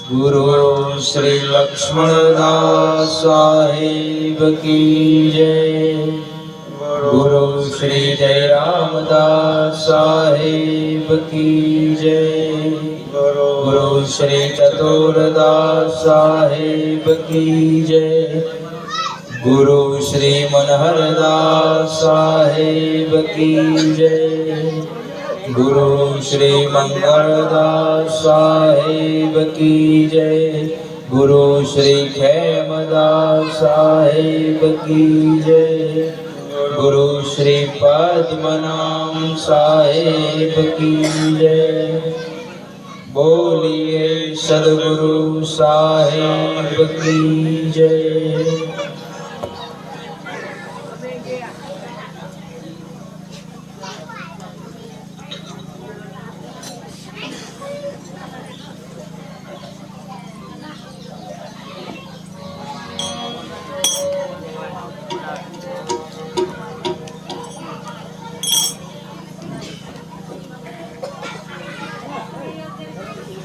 गुरु श्री लक्ष्मणदास साहिब की जय। गुरु श्री जयरामदास साहिब की जय। गुरु श्री चतुरदास साहिब की जय। गुरु श्री मनहरदास साहिब की जय। गुरु श्री मंगलदास साहिब की जय। गुरु श्री खेमदास साहिब की जय। गुरु श्री पद्मनाम साहिब की जय। बोलिए सद्गुरु साहिब की जय।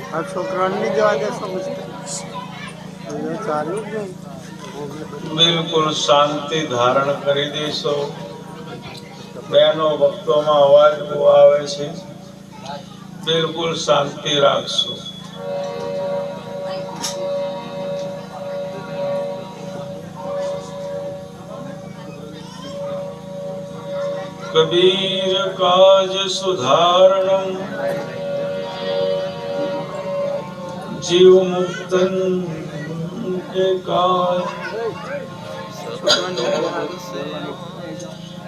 આ છોકરાને જવા દેશો ચાલુ બિલકુલ શાંતિ ધારણ કરી દેશો। બહેનો ભક્તોમાં અવાજ બહુ આવે છે, બિલકુલ શાંતિ રાખશો। कबीर काज सुधारणम जीव मुक्तन के काज।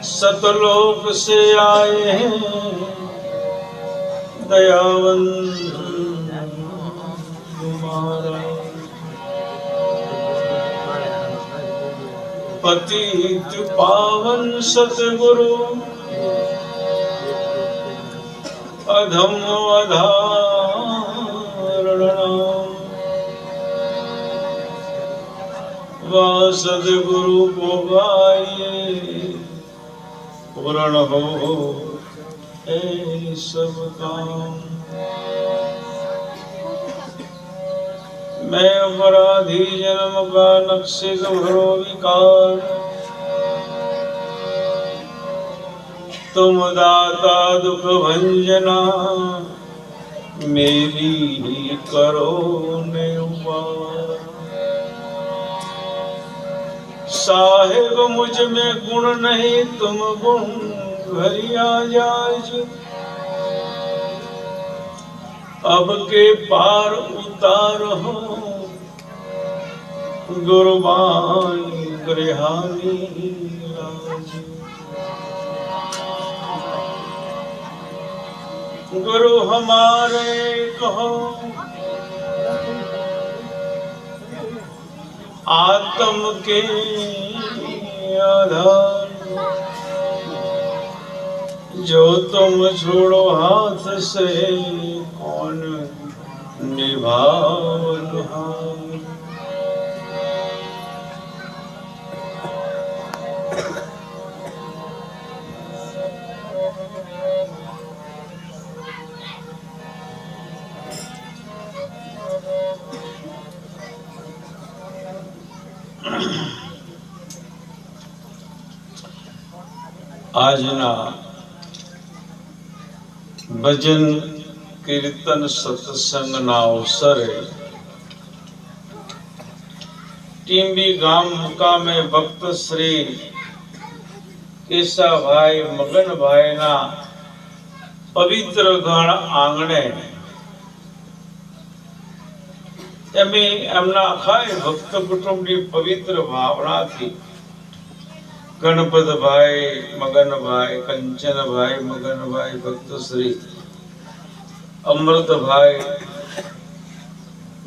सतलोक से आए हैं दयावंत तुम्हारा। पतित पावन सतगुरु अधम अधारणम। वह सदगुरु को गाइए पूर्ण हो ए सब काम। मैं अपराधी जन्म का नक्शे भरो विकार। तुम दाता दुख भंजना मेरी ही करो ने उपार। साहिब मुझ में गुण नहीं तुम गुण भरिया जाज। अब के पार उतार हो गुरबानी गृहानी राज। गुरु हमारे कहो आत्म के आधार। जो तुम छोड़ो हाथ से कौन निभावनहार। આજના ભજન કીર્તન સત્સંગના અવસરે ટીંબી ગામ મુકામે ભક્ત શ્રી કેશાભાઈ મગનભાઈના પવિત્ર ગણ આંગણે એમના આખા ભક્ત કુટુંબની પવિત્ર ભાવનાથી गणपतभाई मगनभाई कंचनभाई मगनभाई भक्त श्री अमृतभाई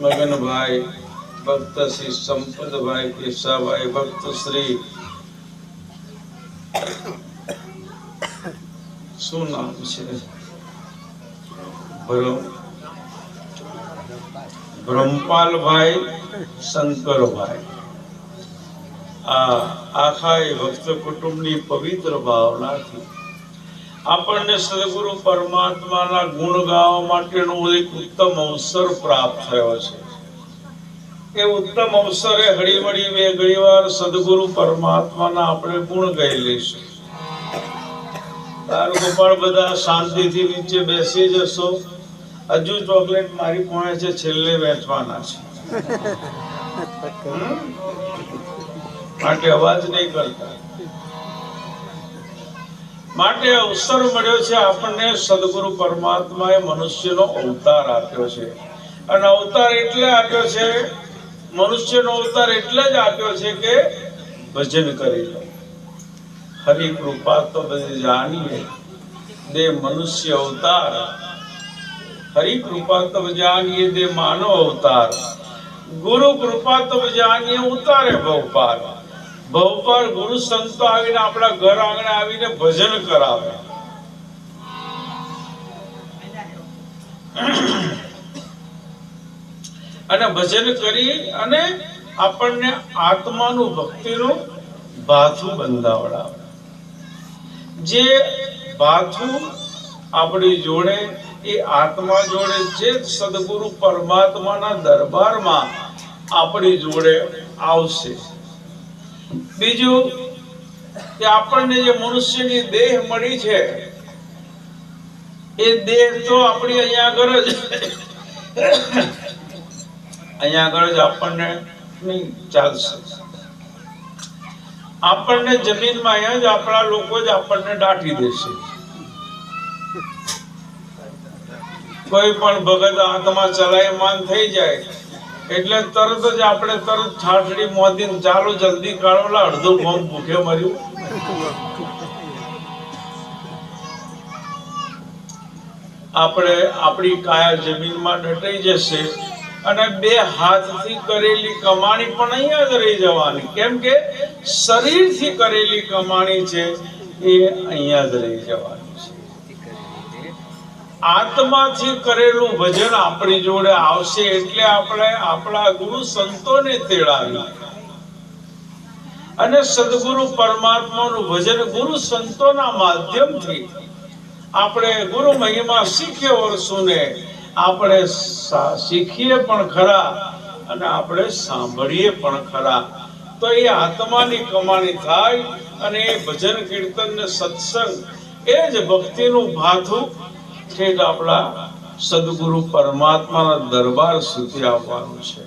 मगनभाई भक्त श्री संपतभाई केशाभाई भक्त श्री शू नाम छे ब्रह्मपालभाई शंकरभाई आखा भक्त कुटुंबनी पवित्र भावनाथी આપણને સદગુરુ પરમાત્માના ગુણ ગાવા માટેનો એક ઉત્તમ અવસર પ્રાપ્ત થયો છે। એ ઉત્તમ અવસરે હળીમળી બે ઘડીવાર સદગુરુ પરમાત્માના આપણે ગુણ ગાઈ લઈશું. તાર ગોપાળ બધા શાંતિથી નીચે બેસી જશો. હજુ ચોકલેટ મારી પાસે છે, છેલ્લે વેચવાના છે, માટે અવાજ નહીં કરતા. માટે અવસર મળ્યો છે આપણને. સદગુરુ પરમાત્માએ મનુષ્યનો અવતાર આપ્યો છે, અને અવતાર એટલે આપ્યો છે, મનુષ્યનો અવતાર એટલે જ આપ્યો છે કે ભજન કરી લો. હરિ કૃપા તો બધી જાણીએ દે મનુષ્ય અવતાર, હરિ કૃપા તો જાણીએ દે માનવ અવતાર, ગુરુ કૃપા તો જાણીએ ઉતારે ભવપાર. ભવપાર ગુરુ સંતો આવીને આપણા ઘર આંગણે આવીને ભજન કરાવે. અને ભજન કરી અને આપણને આત્માનું ભક્તિનું ભાથું બંધાવડાવે. જે ભાથું આપણી જોડે એ આત્મા જોડે જે સદગુરુ પરમાત્માના દરબારમાં આપણી જોડે આવશે. બીજું કે આપણને જે મનુષ્યની દેહ મળી છે એ દેહ તો આપણી અહીંયા આગળ જ આપણને નહીં ચાલશે. આપણને જમીનમાં અહીંયા જ આપણા લોકો જ આપણને દાટી દેશે. કોઈ પણ ભગત આત્મા ચલાયમાન થઈ જાય એટલે તરત જ આપણે તરત ઠાઠડી મોદીને ચાલો જલ્દી કાઢોલા, અડધું ગોમ ભૂખે મર્યું. આપણે આપણી કાયા જમીનમાં દટાઈ જશે અને બે હાથથી કરેલી કમાણી પણ અહીંયા જ રહી જવાની. કેમ કે શરીરથી કરેલી કમાણી છે એ અહીંયા જ રહી જવાની છે. આત્માથી કરેલું ભજન આપણી જોડે આવશે એટલે આપણે આપણા ગુરુ સંતોને તેડાવી અને સદગુરુ પરમાત્માનું ભજન ગુરુ સંતોના માધ્યમથી આપણે ગુરુ મહિમા શીખ્યો વર્ષોને આપણે શીખીએ પણ ખરા અને આપણે સાંભળીએ પણ ખરા. તો એ આત્માની કમાણી થાય અને એ ભજન કીર્તન ને સત્સંગ એ જ ભક્તિનું ભાથું ઠેઠ આપણા સદગુરુ પરમાત્માના દરબાર સુધી આવવાનું છે.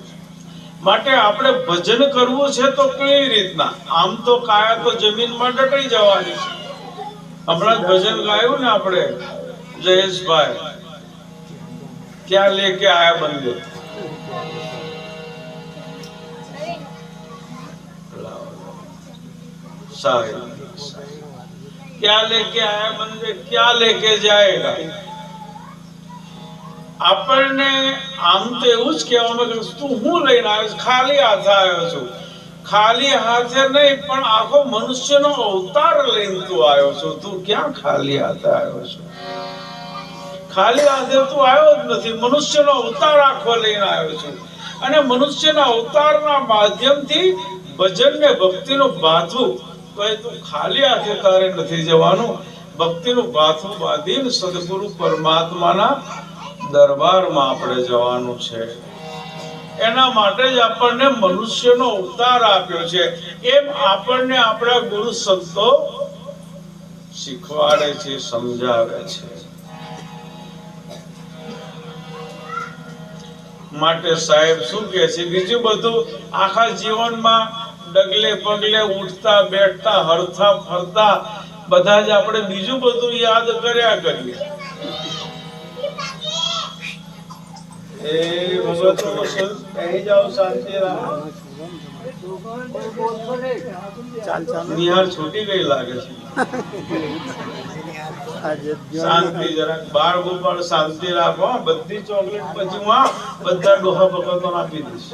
માટે આપણે ભજન કરવું છે તો કેવી રીતના? આમ તો કાયા તો જમીનમાં દટાઈ જવાની છે. હમણાં જ ભજન ગાયું ને આપણે જયેશભાઈ, ક્યાં લેકે આયા બંદે, क्या लेके आया बंदे क्या लेके जाएगा. આપણને આમ તો એવું જ કહેવામાં કે તું હું લઈને આવ્યો છું? ખાલી હાથે આવ્યો છું. ખાલી હાથે નહીં પણ આખો મનુષ્યનો અવતાર લઈને તું આવ્યો છો. તું ક્યાં ખાલી હાથે આવ્યો છો? ખાલી હાથે તું આવ્યો જ નથી. મનુષ્યનો અવતાર આખો લઈને આવ્યો છું અને મનુષ્યના અવતારના માધ્યમથી ભજન ને ભક્તિનું ભાથું. તો એ તું ખાલી હાથે તારે નથી જવાનું. ભક્તિનું ભાથું બાંધીને સદગુરુ પરમાત્માના દરબારમાં આપણે જવાનું છે. એના માટે જ આપણને મનુષ્યનો અવતાર આપ્યો છે. એમ આપણને આપણા ગુરુ સંતો શીખવાડે છે, સમજાવે છે. માટે સાહેબ શું કહે છે? બીજું બધું આખા જીવનમાં ડગલે પગલે ઉઠતા બેઠતા હરતા ફરતા બધા જ આપણે બીજું બધું યાદ કર્યા કરીએ. એ ભગતો કહી જાઓ શાંતિ રાખો. નિહાર છૂટી ગઈ લાગે છે. શાંતિ જરાક બાળ ગોપાળ શાંતિ રાખો. બધી ચોકલેટ પછી હું બધા ડોહા ભગતો આપી દઈશ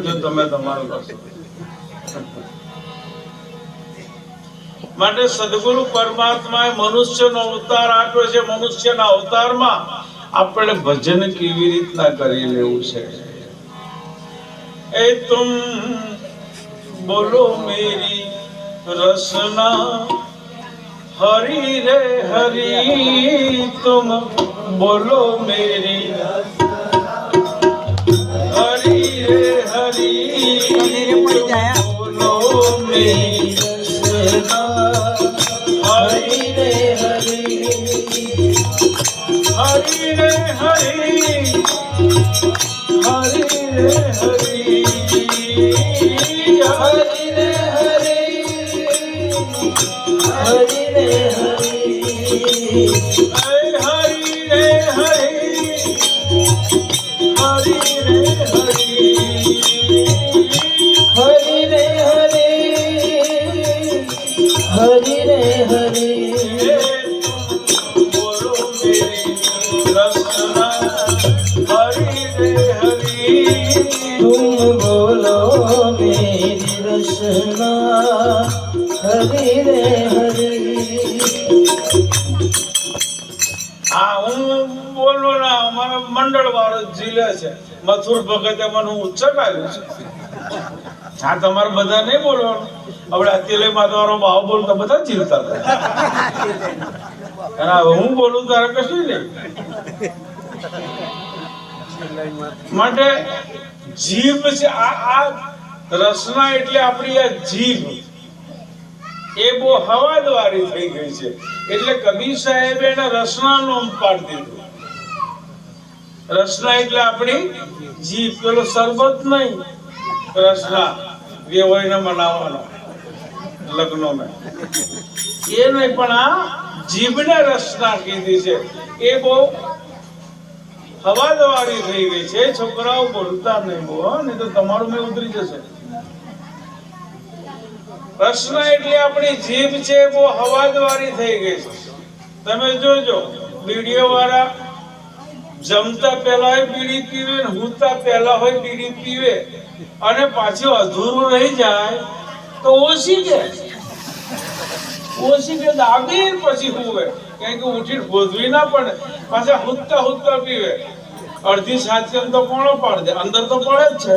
જો તમે તમારું કરશો. માટે સદગુરુ પરમાત્માએ મનુષ્યનો અવતાર આપ્યો છે. મનુષ્યના અવતારમાં આપણે ભજન કેવી રીતના કરી લેવું છે? એ તુમ બોલો મેરી રસના હરી રે હરી, તુમ બોલો મેરી હરી રે હરિ રે હરિ હરિ રે હરિ હરિ રે હરિ હરિ રે હરિ હરિ રે હરિ હરિ રે હરિ હરિ રે હરિ બોલો મેરી રસના હરિ રે હરિ तुम बोलो मेरी रसना हरि रे हरि હા હું બોલું ના અમારા મંડળ વાળો જીલે છે મથુર ભગતે મને ઉચ્ચકાર્યું છે હા તમારે બધા નહીં બોલવાનું આપણે અત્યારે માતાવાળો ભાવ બોલતા બધા જીલતા હતા અને હવે હું બોલું તારે કશું નહીં માટે જીભ છે આ રસના એટલે આપણી આ જીભ એ બહુ હવાદવારી થઈ ગઈ છે એટલે કબીર સાહેબે એને રસના નામ પાડી દીધું રસના એટલે આપણી જીભ પેલો શરબત નહીં રસના વેવાઈને મનાવવાનો લગ્નોમાં એ નહીં પણ આ જીભને રસના કીધી છે એ બહુ હવાદવારી થઈ ગઈ છે છોકરાઓ બોલતા નહીં બહુ નહીં તો તમારું મેં ઉતરી જશે રસના એટલે આપણી જીભ છે બહુ હવાદવારી થઈ ગઈ છે તમે જોજો બીડીઓ વાળા જમતા પહેલા હોય બીડી પીવે ને હુતા પહેલા હોય બીડી પીવે અને પાછું અધૂરું રહી જાય તો ઓછી કે દાબી પછી હુવે કારણ કે ઉઠી ગોધવી ના પડે પાછા હુતા પીવે અડધી છાતી તો કોણો પાડ દે અંદર તો પડે જ છે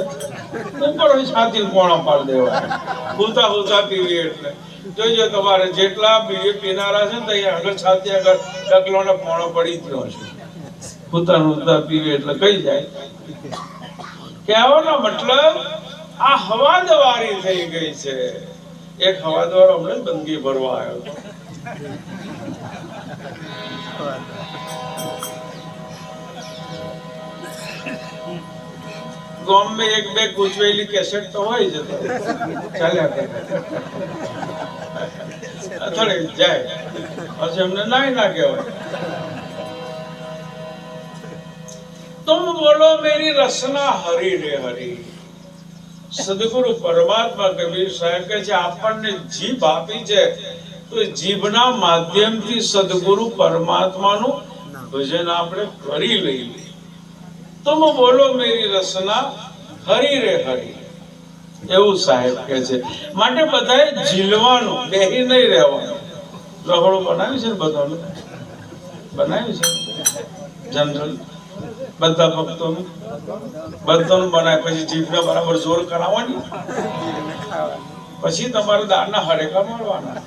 ઉપર હોય છાતી કોણો પાડ દેવા હુતા પીવી એટલે જોઈજો તમારે જેટલા બીડી પીનારા છે ને ત્યાં આગળ છાતી આગળ ડગલોને કોણો પડી ગયો છે હુતા પીવે એટલે કઈ જાય કહેવાનો મતલબ આ હવાદવારી થઈ ગઈ છે એક હવાદવારો હમણાં બંદગી ભરવા આવ્યો ગામ में एक બે ગુજવેલી કેસેટ તો હોય જ ચાલ્યા કરે અથડે જાય પછી અમને નાઈ ના કહેવાય तुम बोलो मेरी रसना हरि रे हरि સદગુરુ પરમાત્મા કબીર સાહેબ કહે છે આપણને જીભ આપી છે તો જીભના માધ્યમથી સદગુરુ પરમાત્માનું ભજન આપણે કરી લઈએ तुम बोलो मेरी रसना हरि रे हरि એવું સાહેબ કહે છે માટે બધાએ ઝીલવાનું બેહી નહીં રહેવાનું રહોડું બનાવ્યું છે ને બધાનું બનાવ્યું છે જનરલ બધા ભક્તોનું બધાનું બનાવે પછી જીભને બરાબર જોર કરાવવાની પછી તમારે દાળના હરેકા મળવાના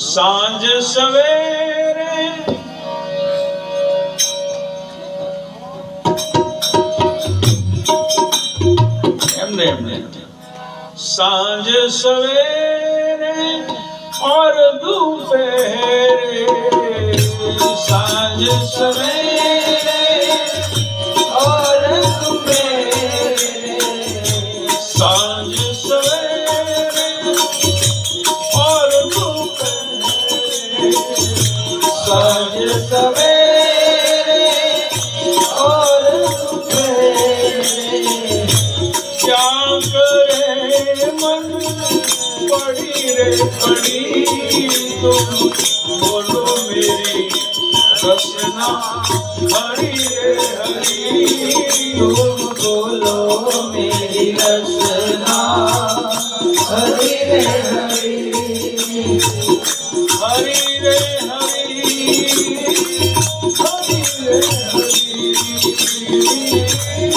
सांझ सवेरे एमने सांझ सवेरे और दोपहरे सांझ सवेरे और दोपहरे सांझ सवेरे और दोपहरे सांझ सवेरे और दोपहरे क्या करे मन पड़ी रे पड़ी तुम बोलो मेरी रसना हरि रे हरि तुम बोलो मेरी रसना हरि रे हरि हरि रे हरि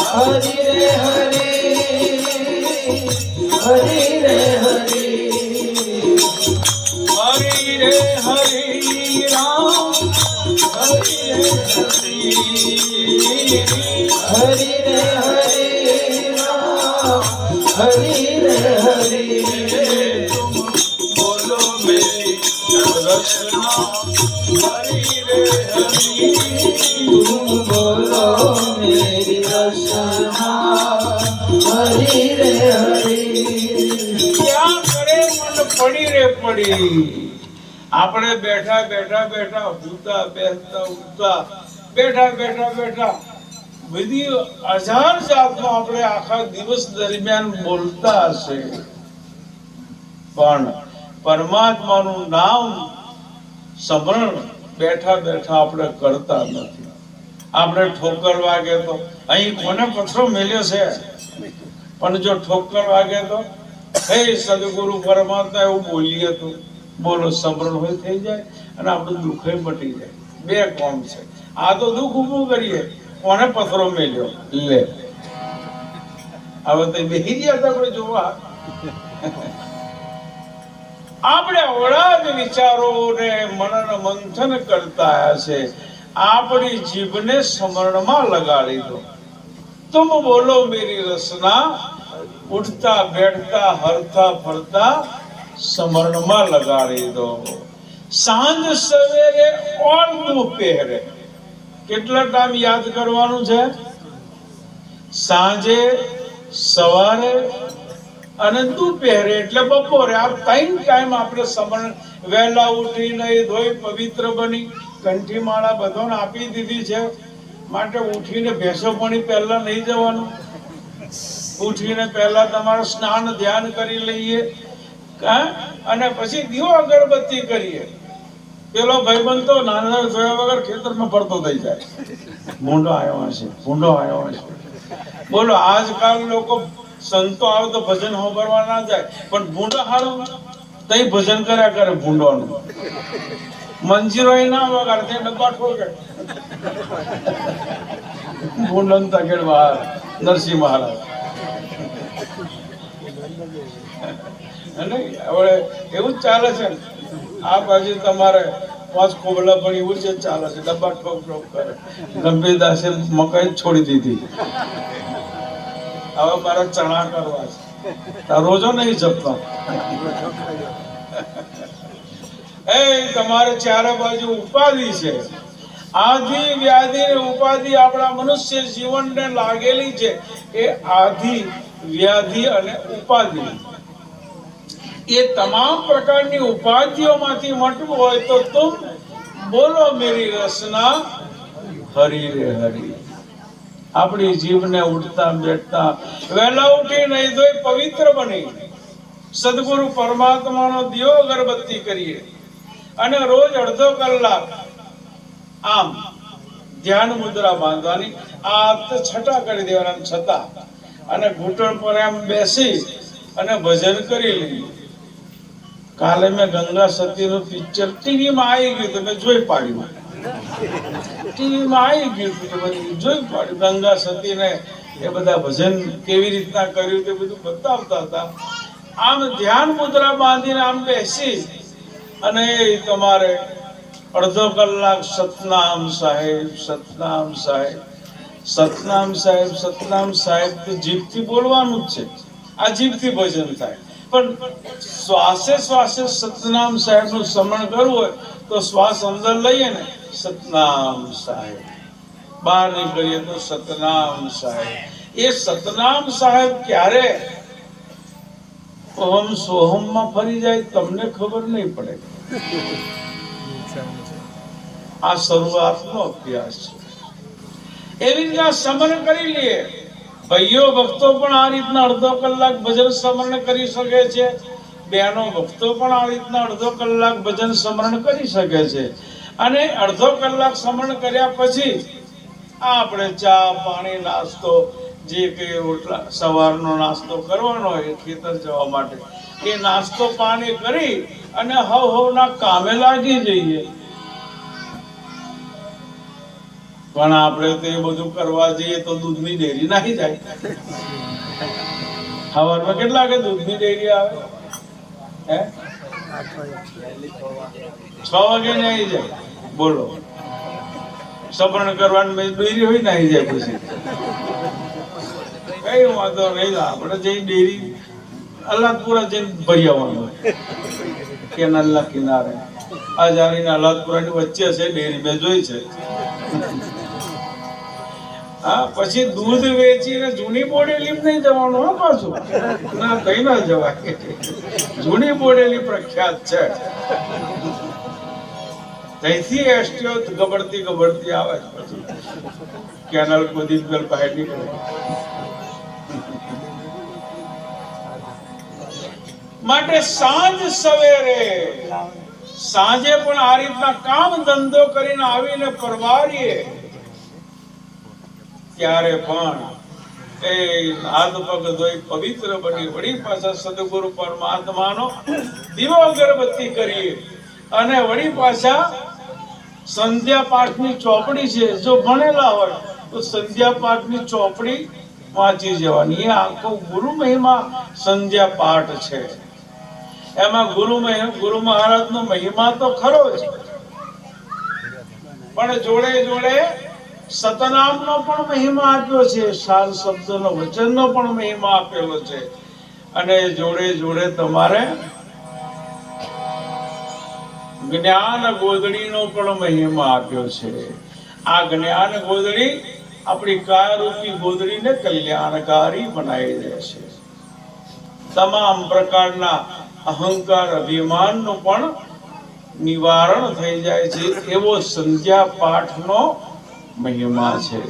हरि रे हरि हरि रे हरि हरि रे हरि हरि रे हरि राम हरि रे हरि हरि रे हरि राम हरि रे हरि तुम રસના હરી રે હરી तुम बोलो मेरी रसना हरि रे हरि ક્યાં કરે મન પડી રે પડી આપણે બેઠા બેઠા બેઠા ઉઠતા બેસતા ઉઠતા બેઠા બેઠા બેઠા બધી 1000 જાતનો આપણે આખા દિવસ દરમિયાન બોલતા હશે પણ પરમાત્માનું નામ સ્મરણ બેઠા બેઠા આપણે કરતા નથી આપણે ઠોકર વાગે તો અહીં કોને પથરો મેલ્યો છે પણ જો ઠોકર વાગે તો હે સદગુરુ પરમાત્મા એવું બોલીએ તો બોલો સ્મરણ હોય થઈ જાય અને આપણું દુઃખ મટી જાય બે કોમ છે આ તો દુઃખ ઊભું કરીએ કોને પથરો મેલ્યો લે હવે તો બેસી ગયા હતા કોઈ જોવા આપણે અવળા જ વિચારોને મનન મંથન કરતા છે આપણી જીભને સ્મરણમાં લગાડી દો तुम बोलो मेरी रसना उठता बैठता हरता फरता स्मरणમાં લગાડી દો સાંજ સવેરે ઓર દુપહેરે કેટલા ટાઈમ યાદ કરવાનું છે સાંજે સવારે અને દુપહેરે એટલે બપોરે આ 3 ટાઈમ આપણે સ્મરણ વહેલા ઉઠી નહીં ધોઈ પવિત્ર બની કંઠી માળા બધાને આપી દીધી છે માટે ઉઠીને ભેંસો પાણી પહેલા નહીં જવાનું ઉઠીને પહેલા તમારું સ્નાન ધ્યાન કરી લઈએ અને પછી દીવો અગરબત્તી કરીએ પેલો ભાઈબંધ તો નાના જોયા વગર ખેતરમાં ફરતો થઈ જાય ભૂંડો આવ્યો હશે બોલો આજકાલ લોકો સંતો આવે તો ભજન સાંભળવા ના જાય પણ ભૂંડો હારો તઈ ભજન કર્યા કરે ભૂંડોનું મંજીરો ના વગાડ તે ડબ્બા ઠોકે ભૂંડન તકેડ બહાર નરસિંહ મહારાજ હવે એવું જ ચાલે છે આ બાજુ તમારે 5 કોબલા પણ એવું જ ચાલે છે ડબ્બા ઠોક ઠોક કરે ગંભીરદાસે મકાઈ છોડી દીધી હવે મારે ચણા કરવા છે રોજો નહીં જપતો એ તમારે ચારે બાજુ ઉપાધિ છે આધિ વ્યાધિ ઉપાધિ આપણા મનુષ્ય જીવનને લાગેલી છે એ આધિ વ્યાધિ અને ઉપાધિ એ તમામ પ્રકારની ઉપાધિઓમાંથી મટવું હોય તો તુમ બોલો મેરી રસના હરી રે હરી આપણી જીભને ઉઠતા બેઠતા વહેલા ઉઠી નહીં ધોઈ પવિત્ર બની સદગુરુ પરમાત્માનો દીવો અગરબત્તી કરીએ અને રોજ અડધો કલાક આમ ધ્યાન મુદ્રા બાંધવાની આ છટા કરી દેવાના છતાં અને ઘૂંટણ પર એમ બેસી અને ભજન કરી લઈએ કાલે મેં ગંગા સતીનું પિક્ચર ટીવીમાં આવી ગયું તો મેં જોઈ પાડ્યું ટીવીમાં આવી ગયું તો જોઈ પાડ્યું ગંગા સતીને એ બધા ભજન કેવી રીતના કર્યું તે બધું બતાવતા હતા આમ ધ્યાન મુદ્રા બાંધીને આમ બેસી અને તમારે અડધો કલાક સતનામ સાહેબ સતનામ સાહેબ સતનામ સાહેબ સતનામ સાહેબ તો જીભથી બોલવાનું જ છે આ જીભથી ભજન થાય પણ શ્વાસે શ્વાસે સતનામ સાહેબ નું સ્મરણ કરવું હોય તો શ્વાસ અંદર લઈએ ને સતનામ સાહેબ બહાર નીકળીએ તો સતનામ સાહેબ એ સતનામ સાહેબ ક્યારે ઓમ સોહમ માં ફરી જાય તમને ખબર નહીં પડે આ શરૂઆતનો અભ્યાસ છે એવી રીતના સ્મરણ કરી લઈએ ભાઈઓ ભક્તો પણ આ રીતના અડધો કલાક ભજન સ્મરણ કરી શકે છે બહેનો ભક્તો પણ આ રીતના અડધો કલાક ભજન સ્મરણ કરી શકે છે અને અડધો કલાક સ્મરણ કર્યા પછી આપણે ચા પાણી નાસ્તો જે કે રોટલા સવારનો નાસ્તો કરવાનો હોય ખેતર જવા માટે એ નાસ્તો પાણી કરી અને હવના કામે લાગી જઈએ પણ આપણે તો એ બધું કરવા જઈએ તો દૂધની ડેરી નાખી જાય સવારમાં કેટલા વાગે દૂધની ડેરી આવે હે 6 વાગે નાહી જાય બોલો સપણ કરવાનું ડેરી હોય નાહી જાય પછી કઈ વાંધો નહીં આપણે જઈ ડેરી અલ્લાદપુરા જઈને ભરી આવવાનું કેનાલના કિનારે. આ જારીને અલ્લાદપુરાની વચ્ચે છે ડેરી, મેં જોઈ છે. હા, પછી દૂધ વેચીને જૂની બોડેલી નહીં જવાનું. હા, પાછું ના કઈ ના જવાય. જૂની બોડેલી પ્રખ્યાત છે. ત્યાંથી એસટીઓ ગબડતી ગબડતી આવે છે. પછી કેનાલ કુદી બહાર નીકળે. માટે સાંજ સવેરે, સાંજે પણ આ રીતના કામ ધંધો કરીને આવીને પરવારીએ ત્યારે પણ એ હાથ પગ ધોઈ પવિત્ર બની વળી પાછા સદગુરુ પરમાત્માનો દીવો અગરબત્તી કરીએ અને વળી પાછા સંધ્યા પાઠની ચોપડી છે, જો ભણેલા હોય તો સંધ્યા પાઠની ચોપડી વાંચી જવાની. એ આખો ગુરુ મહિમા સંધ્યા પાઠ છે. એમાં ગુરુ મહારાજનો મહિમા તો ખરો જ, પણ જોડે જોડે સતનામનો પણ મહિમા આપ્યો છે, સાર શબ્દનો વચનનો પણ મહિમા આપેલો છે, અને જોડે જોડે તમારે જ્ઞાન ગોદડીનો પણ મહિમા આપ્યો છે. આ જ્ઞાન ગોદડી આપણી કાયારૂપી ગોદડીને કલ્યાણકારી બનાવી દે છે. તમામ પ્રકારના અહંકાર અભિમાનનું પણ નિવારણ થઈ જાય છે, એવો સંધ્યા પાઠનો મહિમા છે.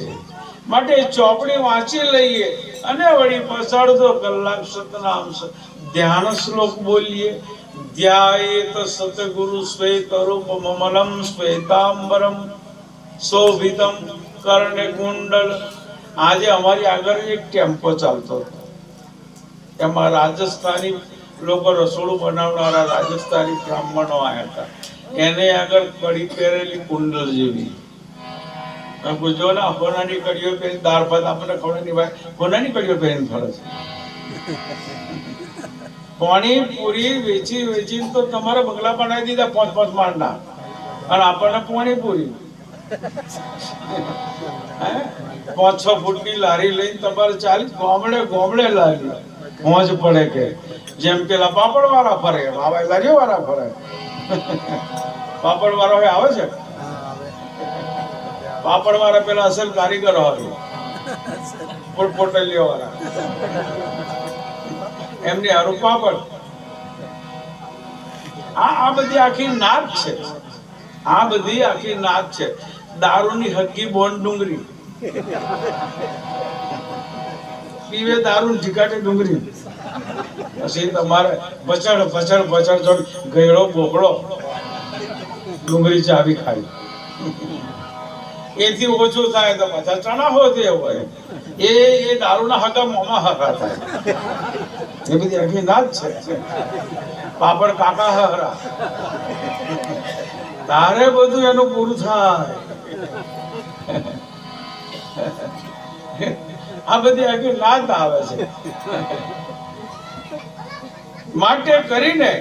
માટે ચોપડી વાંચી લઈએ અને વળી અડધો કલાક સતનામ ધ્યાન શ્લોક બોલીએ. ધ્યાયેત સતગુરુ શ્વેતરૂપમલમ શ્વેતાંબરમ શોભિતમ કર્ણે કુંડલ. આજે અમારી આગળ એક ટેમ્પો ચાલતો હતો, એમાં રાજસ્થાની લોકો રસોડું બનાવનારા રાજસ્થાની બ્રાહ્મણો આવ્યા હતા. એને આગળ કડી પહેરેલી કુંડલ જેવી, જો ને હોનાની કડીઓ પહેરી, દાળ ભાત આપણને ખબર નહીં ભાઈ, હોનાની કડીઓ પહેરીને ફરે છે. પાણીપુરી વેચી વેચીને તો તમારે બંગલા બનાવી દીધા 5-5 માળના, અને આપણને પાણીપુરી 5-6 ફૂટની લારી લઈને તમારે ચાલી ગોમડે ગોમડે લારી મોજ પડે. કે જેમ પેલા પાપડ વાળા ફરે, હવે લારીઓ વાળા ફરે. પાપડ વાળા આવે છે, પાપડ વાળા પેલા અસલ કારીગર હોય, પોટલીઓ વાળા, એમની હારું પાપડ. આ બધી આખી નાત છે. આ બધી આખી નાત છે. દારૂની હક્કી બોન ડુંગળી પીવે, દારૂ ઠીકાટે ડુંગળી. પછી તમારે બચડ બચડ બચડ જોડ ગયડો બોકડો ડુંગળી ચાવી ખાય. એથી ઓછું થાય તો પાછા ચણા હોય હોય, એ દારૂના હકા મોમાં હકા થાય. એ બધી આખી નાત છે. પાપડ કાકા હરા, તારે બધું એનું પૂરું થાય. આ બધી આખી નાત આવે છે. માટે કરીને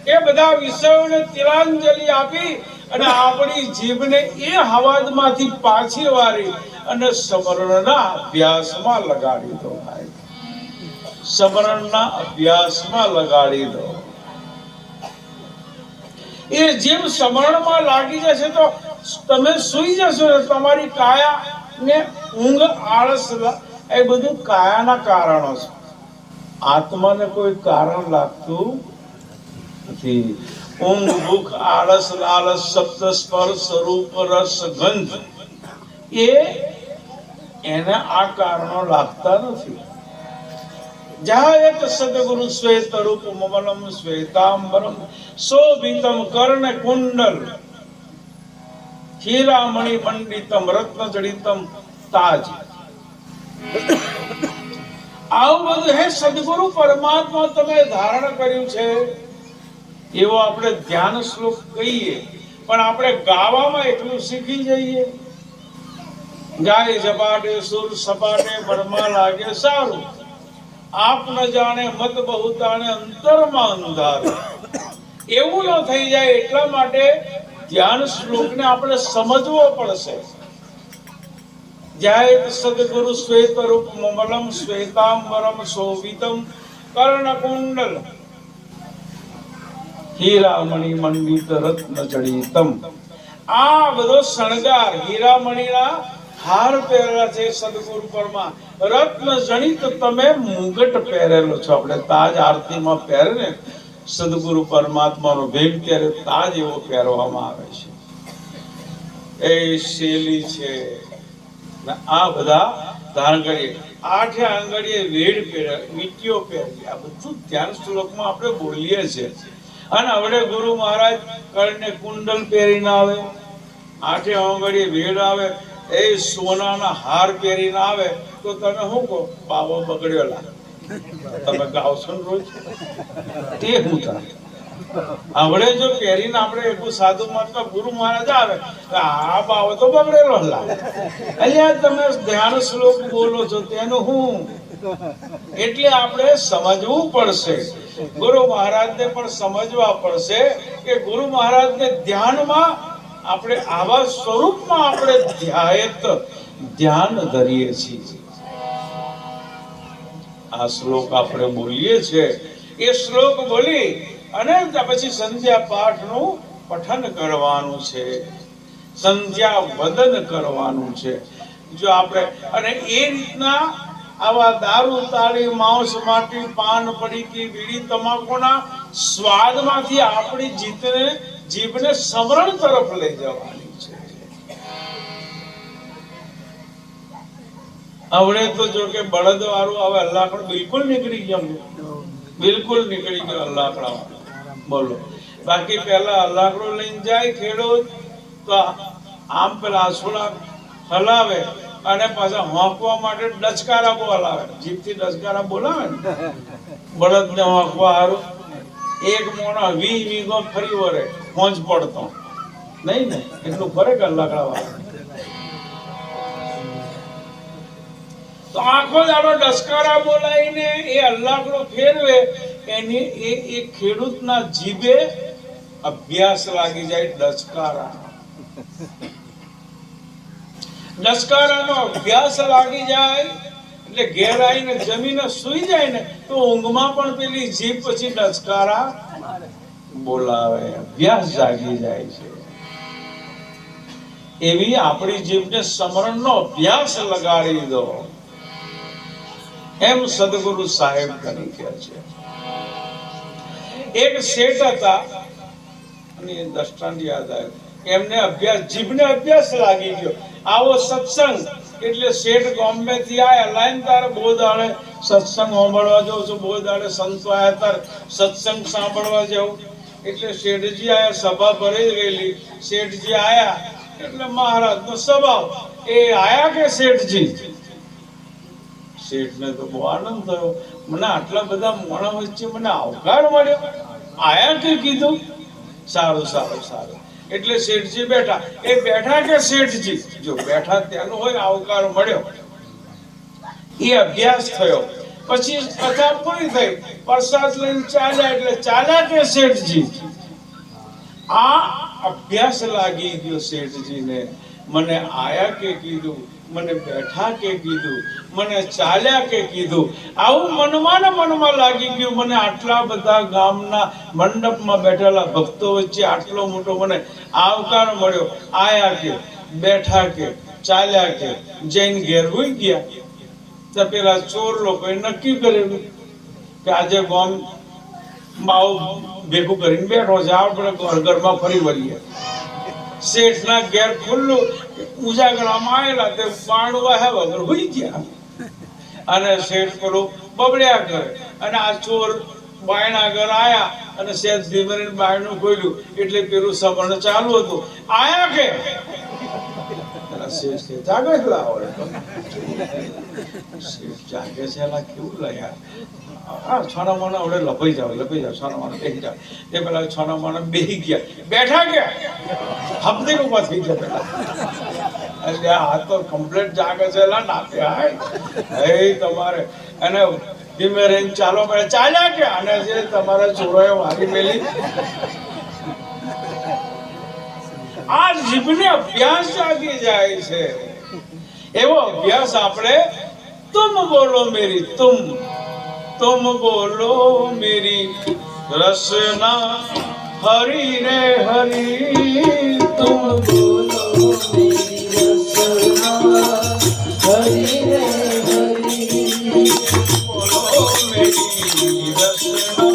એ બધા વિષયોને તિલાંજલિ આપી અને આપણી જીભને એ હવાજમાંથી પાછી વાળી અને સ્મરણના અભ્યાસમાં લગાડી દો. સ્મરણના અભ્યાસમાં લગાડી દો. એ જેમ સ્મરણમાં લાગી જશે તો તમે સુઈ જશો. તમારી કાયા ને ઊંઘ, આળસ, એ બધું કાયાના કારણો છે. આત્માને કોઈ કારણ લાગતું નથી. ઊંઘ, ભૂખ, આળસ, લાલચ, શબ્દ, સ્પર્શ, રૂપ, રસ, ગંધ, એને આ કારણો લાગતા નથી. જાયત સદગુરુ શ્વેતરૂપમલમ શ્વેતાંબરમ શોભિતમ કર્ણ કુંડલ હીરામણિ મંડિતમ રત્ન જડિતમ તાજ. આવું બધું હે સદગુરુ પરમાત્મા તમે ધારણ કર્યું છે. એવો આપણે ધ્યાન શ્લોક કહીએ, પણ આપણે ગાવામાં એટલું શીખી જઈએ. ગાય ઝપાટે સુર સપાટે બરમાં લાગે સારું, આપ ન જાણે મત બહુ તાણે અંતરમાં અંધારું. એવું ન થઈ જાય એટલા માટે ધ્યાન શ્લોકને આપણે સમજવો પડશે. જય સદગુરુ શ્વેતરૂપમલમ શ્વેતાંબરમ શોભિતમ કર્ણકુંડલ હીરામણી મંડિત રત્ન જડિતમ, આ બધો શણગાર હીરામણીના હાર પહેરેલા છે સદગુરુ પરમા, રત્ન જડિત તમે મુગટ પહેરેલો છો. આપણે તાજ આરતીમાં પહેરે ને સદગુરુ પરમાત્માનો ભેગ ત્યારે તાજ એવો પહેરવામાં આવે છે. એ શૈલી છે. આ બધા ધારણ કરીએ. આઠે આંગળીએ વેડ પહેરે, વીંટીઓ પહેરી, આ બધું ધ્યાન શ્લોકમાં આપણે બોલીએ છીએ. અને હવે ગુરુ મહારાજ કર્ણને કુંડલ પહેરીને આવે, આઠે આંગળીએ વેડ આવે, એ સોનાના હાર પહેરીને આવે, તો તમે શું કહો? બાવો બગડ્યો લાગે. તમે ગાવ છો ને રોજ તે હું થાય. હવે જો પહેરીને આપણે એટલું સાધુ મતલબ ગુરુ મહારાજ આવે, આ બાવો તો બગડેલો લાગે. અહીંયા તમે ધ્યાન શ્લોક બોલો છો તેનું હું, એટલે આપણે સમજવું પડશે. ગુરુ મહારાજને પણ સમજવા પડશે કે ગુરુ મહારાજને ધ્યાનમાં આપણે આવા સ્વરૂપમાં આપણે ધ્યાન ધરીએ છીએ. આ શ્લોક આપણે બોલીએ છીએ, એ શ્લોક બોલી અને પછી સંધ્યા પાઠનું પઠન કરવાનું છે, સંધ્યા વદન કરવાનું છે. જો આપણે અને એ રીતના આવા દારૂ તાળી માંસ માટી પાન પડીકી બીડી તમાકુના સ્વાદમાંથી આપણી જીભને સમરણ તરફ લઈ જવાની છે. હવે તો જો કે બળદ વાળું હવે અલ્લાહ બિલકુલ નીકળી ગયું, બિલકુલ નીકળી ગયો અલ્લાહ. બોલો, બાકી પેલા અલ્લાહડો લઈને જાય ખેડૂત તો આમ પેલા આસુડા હલાવે અને પાછા હોંકવા માટે ડચકારા બોલાવે, જીભથી ડચકારા બોલાવે ને બળદને હોંકવા હારું. એક મોણા 20 વીઘો ફરી વરે હોંજ પડતો નહીં ને, એટલું ફરે કે અલ્લાહડા વાળા. તો આખો દાડો ડચકારા બોલાવીને એ અલ્લાહડો ફેરવે, એની એ ખેડૂતના જીભે અભ્યાસ લાગી જાય ડચકારાનો અભ્યાસ લાગી જાય એટલે ઘેર આવીને જમીને સુઈ જાય ને તો ઊંઘમાં પણ પેલી જીભ પછી ડચકારા બોલાવે, અભ્યાસ જાગી જાય છે. એવી આપણી જીભને સમરણનો અભ્યાસ લગાડી દો, એમ સદગુરુ સાહેબ કરી કે છે. એક શેઠ હતા અને દ્રષ્ટાંત યાદ આવ્યું, એમને અભ્યાસ જીભને અભ્યાસ લાગી ગયો. આવો સત્સંગ એટલે શેઠ બોમ્બે થી આયા, લાઈન તારે બહુ દાડે સત્સંગ સાંભળવા જવું છું, બહુ દાડે સંતો આયા તાર સત્સંગ સાંભળવા જવું. એટલે શેઠજી આયા, સભા ભરાઈ ગયેલી. શેઠજી આયા એટલે મહારાજ નો સ્વભાવ, એ આયા કે શેઠજી. શેઠને તો બહુ આનંદ થયો, મને આટલા બધા મોણા વચ્ચે મને આવકાર મળ્યો, આયા કે કીધું. સારું સારું સારું. એટલે શેઠજી બેઠા, એ બેઠા કે શેઠજી, જો બેઠા ત્યાંનો હોય આવકાર મળ્યો, એ અભ્યાસ થયો. પછી કથા પૂરી થઈ, પ્રસાદ લઈને ચાલ્યા, એટલે ચાલ્યા કે શેઠજી. આ અભ્યાસ લાગી ગયો શેઠજીને. મને આયા કે કીધું, મને બેઠા કે કીધું, મને ચાલ્યા કે કીધું. આવું મનમાં ને મનમાં લાગી ગયું. મને આટલા બધા ગામના મંડપમાં બેઠેલા ભક્તો વચ્ચે આટલો મોટો મને આવકાર મળ્યો. આયા કે, બેઠા કે, ચાલ્યા કે, જઈને ઘેર હોઈ ગયા. તો પેલા ચોર લોકોએ નક્કી કરેલું કે આજે ગામ માવ ભેગું કરીને બેઠો છે, આપણે ઘરમાં ફરી વળીએ. શેઠના ઘેર ખુલ્લું ઉજાગરામાં આવેલા, તે બાણું વાહ્યા વગર હોઈ ગયા. અને શેઠ પેલું બબડ્યા કરે, અને આ ચોર બાયણા આગળ આયા અને શેઠ ધીમે બાયણું ખોલ્યું એટલે પેલું સબણ ચાલુ હતું. આયા કે શેઠ જાગે છે, જાગે છે, કેવું લાગ્યા. હા, છોના મોના વડે લપાઈ જાવ છોના મોના બેસી જાવ. તે પેલા છોના મોના બેસી ગયા, બેઠા ગયા, હપ્તે ઉભા થઈ ગયા પેલા. એટલે આ તો કમ્પ્લેટ જાગે છે, નાતે હાય તમારે. અને ધીમે રહીને ચાલો પડે, ચાલ્યા કે, અને જે તમારા ચોરોએ મારી મેલી. આ જીભને અભ્યાસ જાગી જાય છે. એવો અભ્યાસ આપણે તુમ બોલો મેરી તુમ, तुम बोलो मेरी रसना हरि रे हरि तुम बोलो मेरी रसना हरि रे हरि बोलो मेरी रसना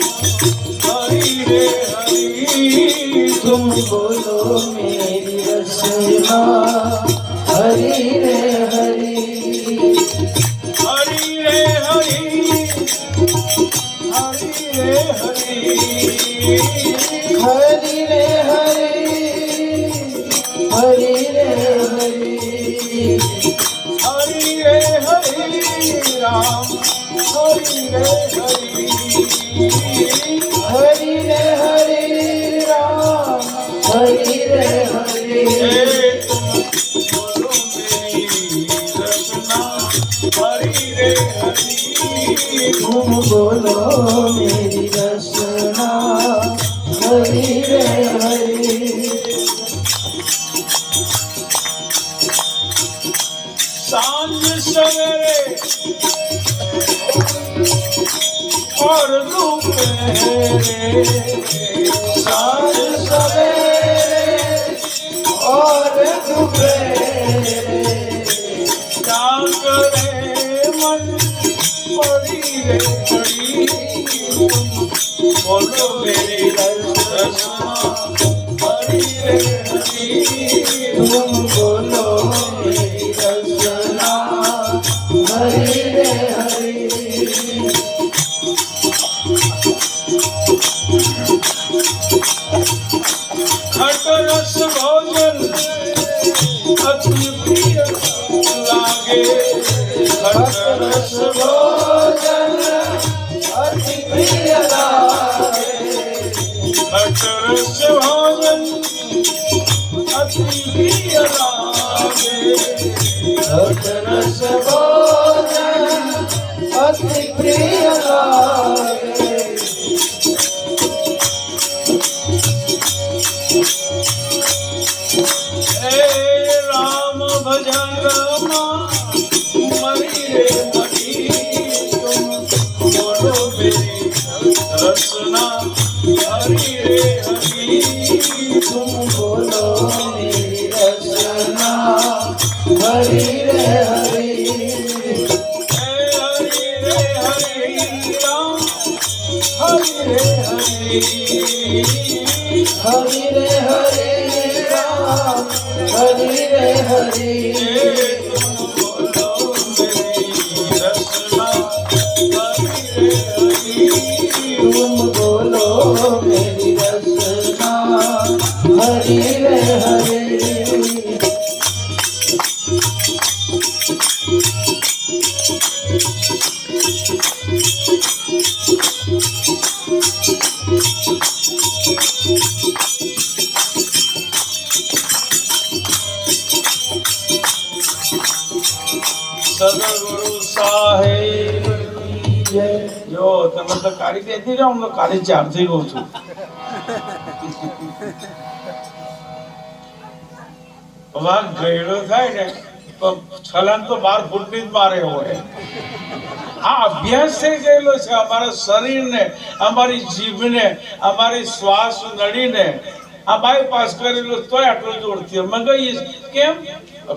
हरि रे हरि तुम बोलो मेरी रसना हरि रे हरि हरि रे हरि हरि रे हरि हरि रे हरि हरि रे हरि हरि रे हरि राम हरि रे हरि हरि रे हरि राम हरि रे हरि बोलो मेरी रसना हरि रे हरि तुम बोलो मेरी रसना हरि रे हरि सांझ सवेरे और दोपहरे साँझ सवेरे और दोपहरे जागरे मन पड़ी रे पड़ी बोलो मेरी रसना हरि रे हरि तुम बोलो मेरी रसना हरि रे हरि खट रस भोजन अति प्रिय लागे खट रस भोजन अति प्रिय लागे खट रस भोजन अति प्रिय लागे खट रस भोजन अति प्रिय लागे हे राम भजन मरी रे मरी तुम बोलो मेरी रसना हरि रे हरि तुम बोलो मेरी रसना हरि रे हरि हरि रे हरि राम हरि रे हरि हरि रे हरि राम हरि रे हरि तुम बोलो मेरी रसना हरि रे हरि સદગુરુ સાહેબ જો તમે તો કાઢી દેતી જાઓ, હું તો કાઢી ચારથી રહું છું. વાઘ ગયડો થાય ને તો છલાંગ તો 12 ફૂટની જ મારે હોય. આ અભ્યાસ થઈ ગયેલો છે અમારા શરીરને, અમારી જીભને, અમારી શ્વાસ નળીને આ બાયપાસ કરેલો તોય આટલું જોરથી અમે ગઈએ કેમ?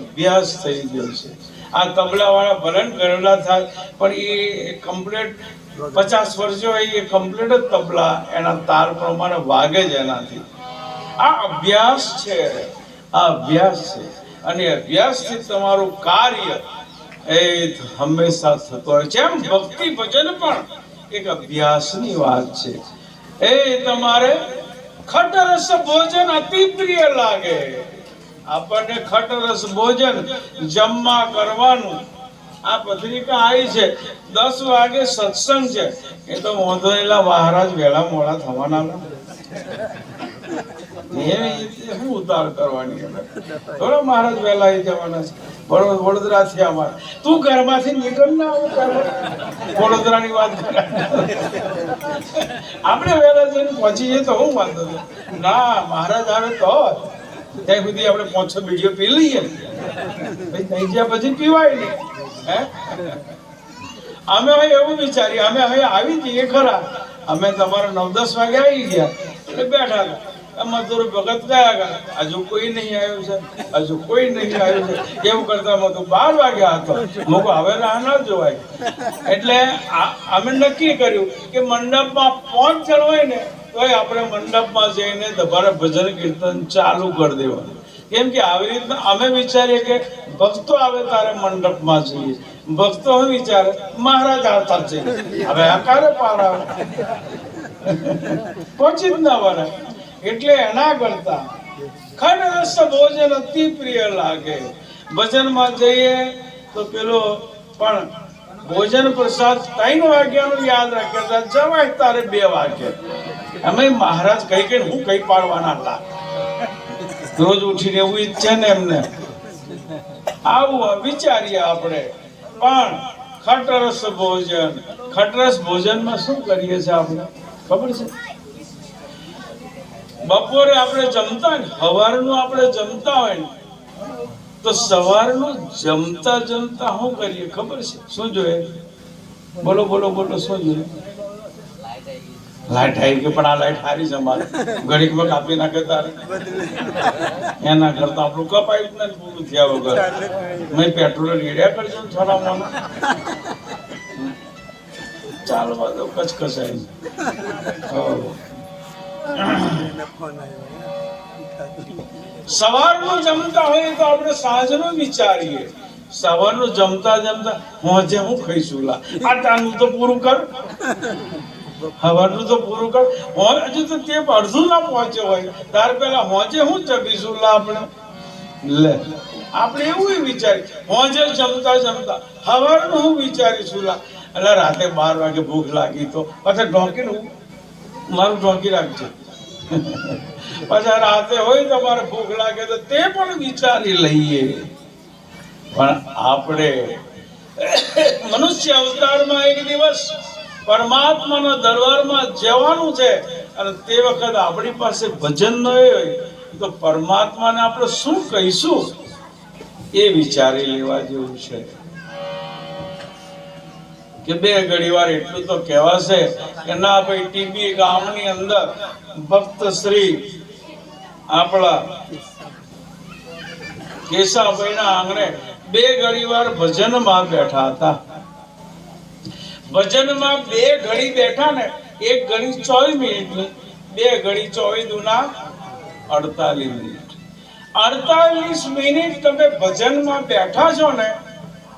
અભ્યાસ થઈ ગયો છે. આ તબલા વાળા ભલન ગયેલા થાય પણ એ કમ્પ્લીટ 50 વર્ષ હોય એ કમ્પ્લીટ જ તબલા એના તાર પ્રમાણે વાગે જ એનાથી. આ અભ્યાસ છે, આ અભ્યાસ છે અને અભ્યાસથી તમારું કાર્ય એ હંમેશા થતો હોય છે. એમ ભક્તિ ભજન પણ એક અભ્યાસની વાત છે. એ તમારે ખટરસ ભોજન અતિ પ્રિય લાગે. આપણને ખટરસ ભોજન જમવા કરવાનું. આ પત્રિકા આવી છે 10 વાગે સત્સંગ છે. એ તો મોંધોયેલા મહારાજ વહેલા મોડા થવાના શું ઉતાર કરવાની બરોબર. મહારાજ વહેલા આવી જવાના છે. બરોબર. વડોદરા થી અમારે તું ઘરમાંથી નીકળ ના આવે. વડોદરાની વાત કરે આપણે વહેલા જઈને પહોંચી જઈએ તો હું વાંધો ના. મહારાજ આવે તો ત્યાં સુધી આપણે 5-6 બીડીઓ પી લઈએ. ભાઈ થઈ ગયા પછી પીવાય નહીં. અમે હવે એવું વિચારીએ, અમે હવે આવી જઈએ ખરા, અમે તમારા 9-10 વાગે આવી ગયા એટલે બેઠા હતા, મધુર ભગત ગયા ગયા, હજુ કોઈ નહીં આવ્યું છે, હજુ કોઈ નહીં આવ્યું છે, એવું કરતા મધુ 12 વાગ્યા હતો. મૂકો હવે રાહ ના જોવાય. એટલે અમે નક્કી કર્યું કે મંડપમાં 5 જણ હોય ને તોય આપણે મંડપમાં જઈને તમારે ભજન કીર્તન ચાલુ કરી દેવાનું. કેમ કે આવી રીતના અમે વિચારીએ કે ભક્તો આવે તારે મંડપમાં જઈએ, ભક્તો શું વિચારે મહારાજ આવતા છે, હવે આ કારે પાર આવે પહોંચી જ ના વળે. એટલે એના કરતા ખંડરસ ભોજન અતિ પ્રિય લાગે. ભજનમાં જઈએ તો પેલો પણ ભોજન પ્રસાદ 3 વાગ્યાનું યાદ રાખે, જવાય તારે 2 વાગે. અમે મહારાજ કઈ કઈ હું કઈ પાડવાના હતા, રોજ ઉઠીને એવું ઈચ્છે ને એમને, આવું વિચારીએ આપણે. પણ ખટરસ ભોજન, ખટરસ ભોજનમાં શું કરીએ છીએ આપણે ખબર છે? બપોરે આપણે જમતા ને, સવારનું આપણે જમતા હોય ને, તો સવારનું જમતા જમતા શું કરીએ ખબર છે? શું જોઈએ? બોલો બોલો બોલો, શું જોઈએ? લાઈટ આવી ગઈ, પણ આ લાઈટ સારી છે અમારે, ઘડીકમાં કાપી નાખે તારે, એના કરતા આપણું કપાયું જ નથી પૂરું થયા વગર. મેં પેટ્રોલ રેડ્યા કરજો ને થોડા મોના, ચાલવા દો કચકચાઈ. સવારનું જમતા હોય તો આપણે સાંજનું વિચારીએ. સવારનું જમતા જમતા હોજે હું ખાઈશું, લા આટાનું તો પૂરું કર, સવારનું તો પૂરું કર. હજુ તો તે અડધું ના પહોંચ્યો હોય તાર પેલા હોજે હું જમીશું, લા આપણે લે આપણે એવું વિચારી. હોજે જમતા જમતા સવારનું હું વિચારીશું, લા એટલે રાતે 12 વાગે ભૂખ લાગી તો પાછા ઢોંકીને મારું ઢોંકી રાખજો. પાછા રાતે હોય તમારે ભૂખ લાગે તો તે પણ વિચારી લઈએ. પણ આપણે મનુષ્ય અવતારમાં એક દિવસ પરમાત્માના દરબારમાં જવાનું છે, અને તે વખત આપણી પાસે ભજન ન હોય તો પરમાત્માને આપણે શું કહીશું એ વિચારી લેવા જેવું છે. કે 2 ઘડી વાર એટલું તો કહેવાશે કે ના ભાઈ ટીબી ગામની અંદર ભક્ત શ્રી આપણા કેશાભાઈના આંગણે 2 ઘડી વાર ભજનમાં બેઠા હતા. ભજનમાં 2 ઘડી બેઠા ને, 1 ઘડી 24 મિનિટની, 2 ઘડી 24 દુના 48 મિનિટ. 48 મિનિટ તમે ભજનમાં બેઠા છો ને,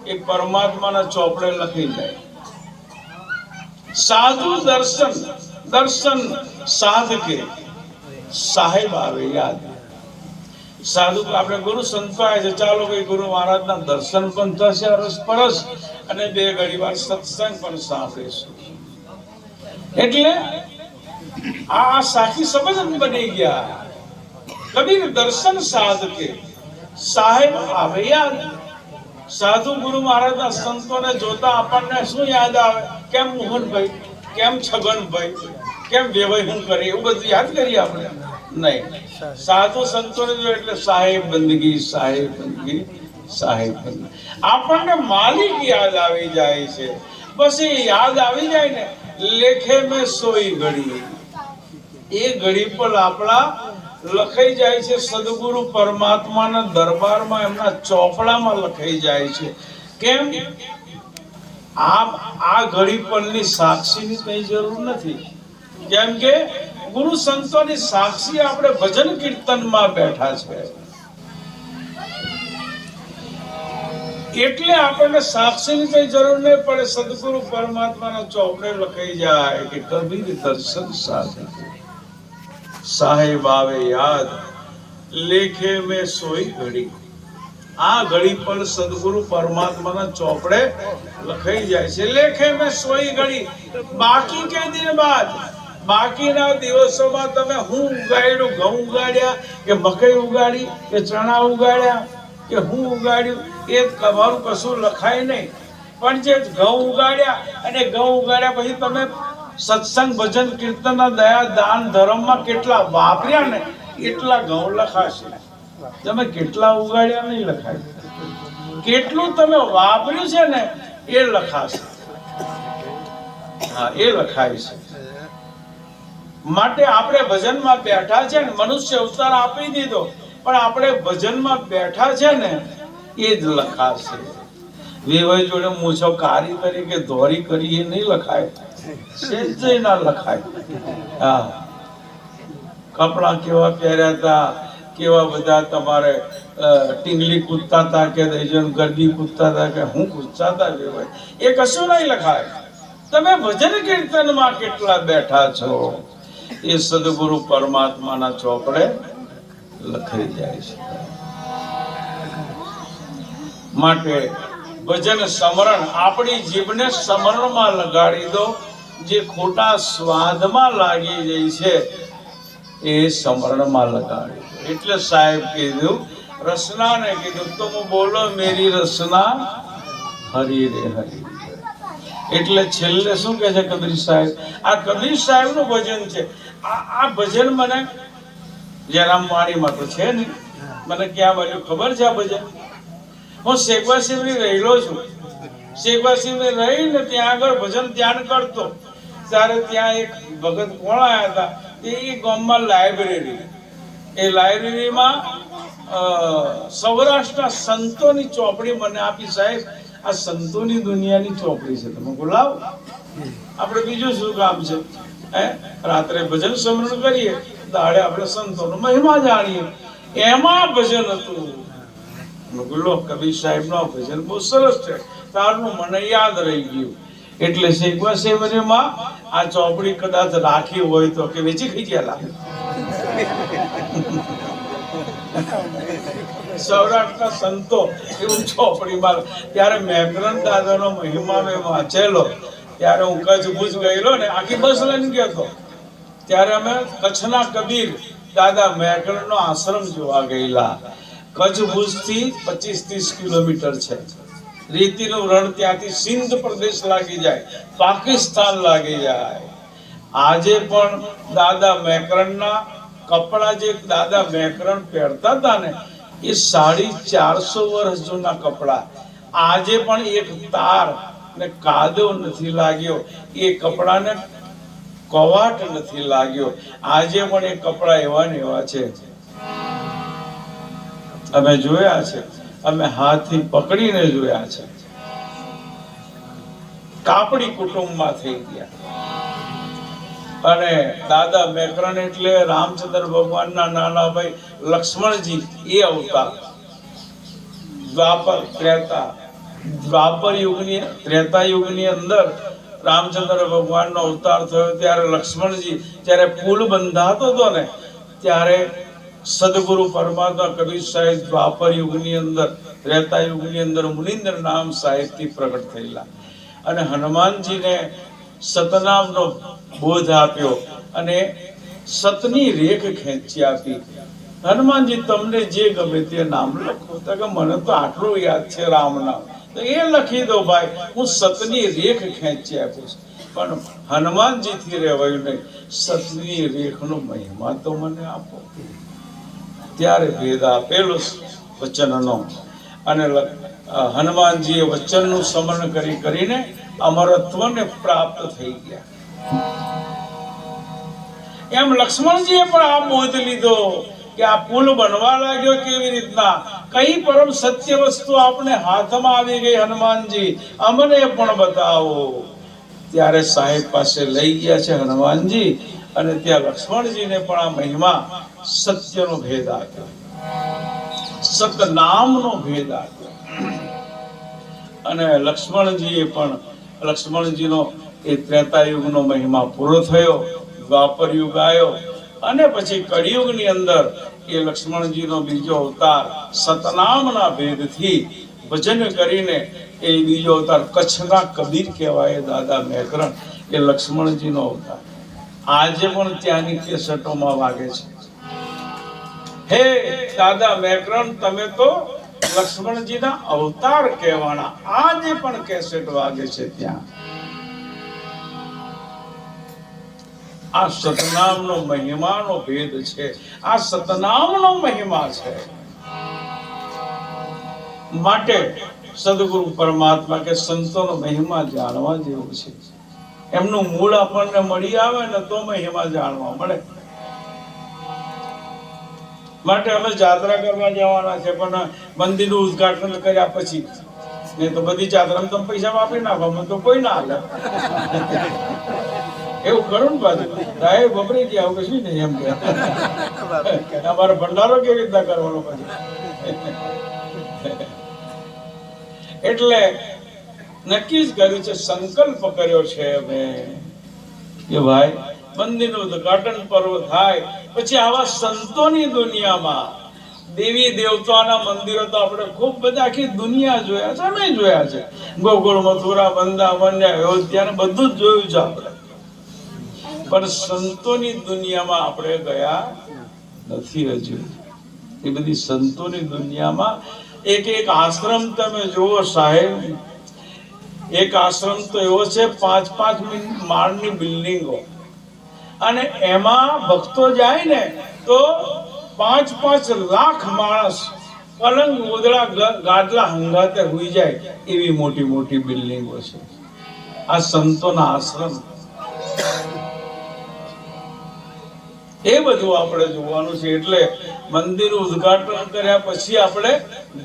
એ પરમાત્માના ચોપડે લખી જાય. સાધુ દર્શન, દર્શન સાધકે સાહેબ આવે યાદ. સાધુ આપણે ગુરુ સંતો આવે છે, ચાલો ભાઈ ગુરુ મહારાજના દર્શન પણ થશે અરસપરસ, અને 2 ઘડી વાર સત્સંગ પણ સાંભળીશું. એટલે આ સાખી સમજ બની ગયા. કબીર દર્શન સાધકે સાહેબ આવે યાદ. સાધુ ગુરુ મહારાજના સંતોને જોતા આપણને શું યાદ આવે? કેમ મોહનભાઈ, કેમ છગનભાઈ, કેમ વેવાઈ હું કરે, એવું બધું યાદ કરીએ આપણે? નહીં. સાધુ સંતોને જો એટલે સાહેબ બંદગી, સાહેબ બંદગી, સાહેબ બંદગી. આપણને માલિક યાદ આવી જાય છે. બસ એ યાદ આવી જાય ને, લેખે મેં સોઈ ઘડી, એ ઘડી પર આપણા લખાઈ જાય છે. સદગુરુ પરમાત્માના દરબારમાં એમના ચોપડામાં લખાઈ જાય છે. કેમ? આ ઘડી પરની સાક્ષીની કઈ જરૂર નથી. કેમ કે ગુરુ સંતોની સાક્ષી આપણે ભજન કીર્તનમાં બેઠા છે, એટલે આપણને સાક્ષીની કઈ જરૂર નહીં પડે. સદગુરુ પરમાત્માના ચોપડે લખાઈ જાય કે કબીર દર્શન સાધકે સાહેબ આવે યાદ, લેખે મેં સોઈ ઘડી. આ ઘડી પર સદગુરુ પરમાત્માના ચોપડે લખાઈ જાય છે. લેખે મેં સોઈ ઘડી. બાકી કે દિન બાદ, બાકીના દિવસોમાં તમે હું ઉગાડ્યું, ઘઉં ઉગાડ્યા કે મકઈ ઉગાડી કે ચણા ઉગાડ્યા કે હું ઉગાડ્યું, એ તમારું કશું લખાય નહીં. પણ જે ઘઉં ઉગાડ્યા, અને ઘઉં ઉગાડ્યા પછી તમે સત્સંગ ભજન કીર્તનના દયા દાન ધર્મમાં કેટલા વાપર્યા ને, એટલા ઘઉં લખાશે. તમે કેટલા ઉગાડ્યા નહીં લખાય, કેટલું તમે વાપર્યું છે ને એ લખાશે. હા, એ લખાય છે. માટે આપણે ભજનમાં બેઠા છે ને, મનુષ્ય અવતાર આપી દીધો, પણ આપણે ભજનમાં બેઠા છે ને એ જ લખાશે. વેવાઈ જોડે મૂછો કારી તરીકે ધોરી કરી એ નહીં લખાય, સેજે ના લખાય. હા, કપડા કેવા પહેર્યા હતા, કેવા બધા તમારે ટીંગલી કૂદતા હતા કે ગરબી કૂદતા હતા કે હું કૂદતા હતા, વેવાઈ એ કશું નહીં લખાય. તમે ભજન કીર્તનમાં કેટલા બેઠા છો એ સદગુરુ પરમાત્માના ચોપડે લખાઈ જાય છે. માટે ભજન સમરણ, આપણી જીભને સમરણમાં લગાડી દો. જે ખોટા સ્વાદમાં લાગી જાય છે એ સમરણમાં લગાડી દો. એટલે સાહેબ કીધું, રસનાને કીધું તુમ બોલો મેરી રસના હરી રે હરી. એટલે છેલ્લે શું કહે છે કબીર સાહેબ? આ કબીર સાહેબ નું ભજન છે. આ ભજન મને જયરામ વાણીમાં તો છે ને, મને ક્યાં મળ્યું ખબર છે આ ભજન? હું શેખવા શિવની રહેલો છું. શેખવા શિવની રહીને ત્યાં આગળ ભજન ધ્યાન કરતો, ત્યારે ત્યાં એક ભગત કોણ આવ્યા હતા, એ ગામમાં લાઇબ્રેરી, એ લાઇબ્રેરીમાં સૌરાષ્ટ્રના સંતોની ચોપડી મને આપી. સાહેબ, આ સંતોની દુનિયાની ચોપડી છે, તમે બોલાવો, આપણે બીજું શું કામ છે? રાત્રે ભજન સ્મરણ કરીએ, દાડે આપણે સંતોનો મહિમા જાણીએ. એમાં ભજન હતું. લો, કબીર સાહેબ નો ભજન બહુ સરસ છે, તારનું મને યાદ રહી ગયું. એટલે શેખવા શેવરીમાં આ ચોપડી કદાચ રાખી હોય તો કે વેચી ખાઈ ગયા લાગે. સૌરાષ્ટ્રના સંતો એવું ચોપડીમાં, ત્યારે મેઘરન દાદાનો મહિમા મેં વાંચેલો. ત્યારે હું કચ્છ ભુજ ગયેલો ને, આખી બસ લઈને ગયો. ત્યારે અમે કચ્છના કબીર દાદા મેઘરણનો આશ્રમ જોવા ગયેલા. કચ્છ ભુજ થી 25-30 કિલોમીટર છે. રેતીનું રણ, ત્યાંથી સિંધ પ્રદેશ લાગી જાય, પાકિસ્તાન લાગી જાય. આજે પણ દાદા મેકરણના કપડા જે દાદા મેકરણ પહેરતા હતા ને, એ 450 વર્ષ જૂના કપડા. આજે પણ એક તાર ને કાદવ નથી લાગ્યો, એ કપડાને કવાટ નથી લાગ્યો. આજે પણ એ કપડા એવા ને એવા છે. અમે જોયા છે, અમે હાથથી પકડીને જોયા છે. કાપડી કુટુંબમાં થઈ ગયા. અને દાદા મેકરણ એટલે રામચંદ્ર ભગવાનના નાના ભાઈ લક્ષ્મણજી, એ અવતાર. દ્વાપર યુગની, ત્રેતા યુગની અંદર રામચંદ્ર ભગવાનનો અવતાર થયો. ત્યારે લક્ષ્મણજી જ્યારે પુલ બંધાતો હતો ને, ત્યારે સદગુરુ પરમાત્મા કબીર સાહેબ દ્વાપર યુગની અંદર, ત્રેતા યુગની અંદર મુનિન્દ્ર નામ સાહેબથી પ્રગટ થયેલા. અને હનુમાનજીને સતનામનો બોધ આપ્યો અને સતની રેખ ખેંચી આપી. હનુમાનજી, તમને જે ગમે તે નામ લખો. તો કે મને તો આટલું યાદ છે રામ નામ, તો એ લખી દો ભાઈ, હું સતની રેખ ખેંચી આપીશ. પણ હનુમાનજીથી રહેવાયું નહીં, સતની રેખનો મહિમા તો મને આપો. ત્યારે ભેદ આપેલો વચનનો. અને હનુમાનજીએ વચનનું સ્મરણ કરીને અમરત્વને પ્રાપ્ત થઈ ગયા. એમ લક્ષ્મણજીએ પણ આ બોધ લીધો કે આ પુલ બનવા લાગ્યો કેવી રીતના, કઈ પરમ સત્ય વસ્તુ આપણે હાથમાં આવી ગઈ, હનુમાનજી અમને પણ બતાવો. ત્યારે સાહેબ પાસે લઈ ગયા છે હનુમાનજી, અને ત્યાં લક્ષ્મણજીને પણ આ મહિમા સત્યનો ભેદ આપ્યો, સતનામનો ભેદ આપ્યો. અને લક્ષ્મણજીએ પણ, લક્ષ્મણજીનો એ ત્રેતા યુગનો મહિમા પૂરો થયો. દ્વાપર યુગ આવ્યો અને પછી કળિયુગની અંદર એ લક્ષ્મણજીનો બીજો અવતાર સતનામના ભેદથી ભજન કરીને એ બીજો અવતાર કચ્છના કબીર કહેવાય દાદા મેકરણ, એ લક્ષ્મણજીનો અવતાર. આજે પણ ત્યાંની કેસેટોમાં વાગે છે, હે દાદા મેકરણ તમે તો લક્ષ્મણજીના અવતાર કહેવાના. આજે પણ કેસેટ વાગે છે ત્યાં. આ સતનામનો મહિમાનો ભેદ છે, આ સતનામનો મહિમા છે. માટે સદગુરુ પરમાત્મા કે સંતોનો મહિમા જાણવા જેવું છે. એમનું મૂળ આપણને મળી આવે ને તો મહિમા જાણવા મળે. માટે અમે જાત્રા કરવા જવાના છે, પણ મંદિરનું ઉદ્ઘાટન કર્યા પછી. નહીં તો બધી જાત્રામાં તમે પૈસા વાપરી નાખો, મને તો કોઈ ના હાલે. એવું કરું ને પાછું સાહેબ વપરાઈ ગયા આવું કશું નહીં એમ કે અમારો ભંડારો કેવી રીતના કરવાનો પછી. એટલે નક્કી જ કર્યું છે, સંકલ્પ કર્યો છે અમે કે ભાઈ મંદિરનું ઉદ્ઘાટન પર્વ થાય પછી આવા સંતોની દુનિયામાં દેવી દેવતાના મંદિરો તો આપણે ખૂબ બધા આખી દુનિયા જોયા છે, અમે જોયા છે. ગોકુળ, મથુરા, વૃંદાવન, અયોધ્યા બધું જ જોયું છે આપણે, પણ સંતોની દુનિયામાં આપણે ગયા નથી હજુ. એ બધી સંતોની દુનિયામાં એક એક આશ્રમ તમે જુઓ સાહેબ, એક આશ્રમ તો એવો છે 5-5 માળની બિલ્ડિંગો, અને એમાં ભક્તો જાય ને તો 5-5 લાખ માણસ પલંગ ગોદડા ગાદલા હંગાતે હોઈ જાય એવી મોટી મોટી બિલ્ડિંગો છે. આ સંતોના આશ્રમ. એ બધું આપણે જોવાનું છે. એટલે મંદિરનું ઉદ્ઘાટન કર્યા પછી આપણે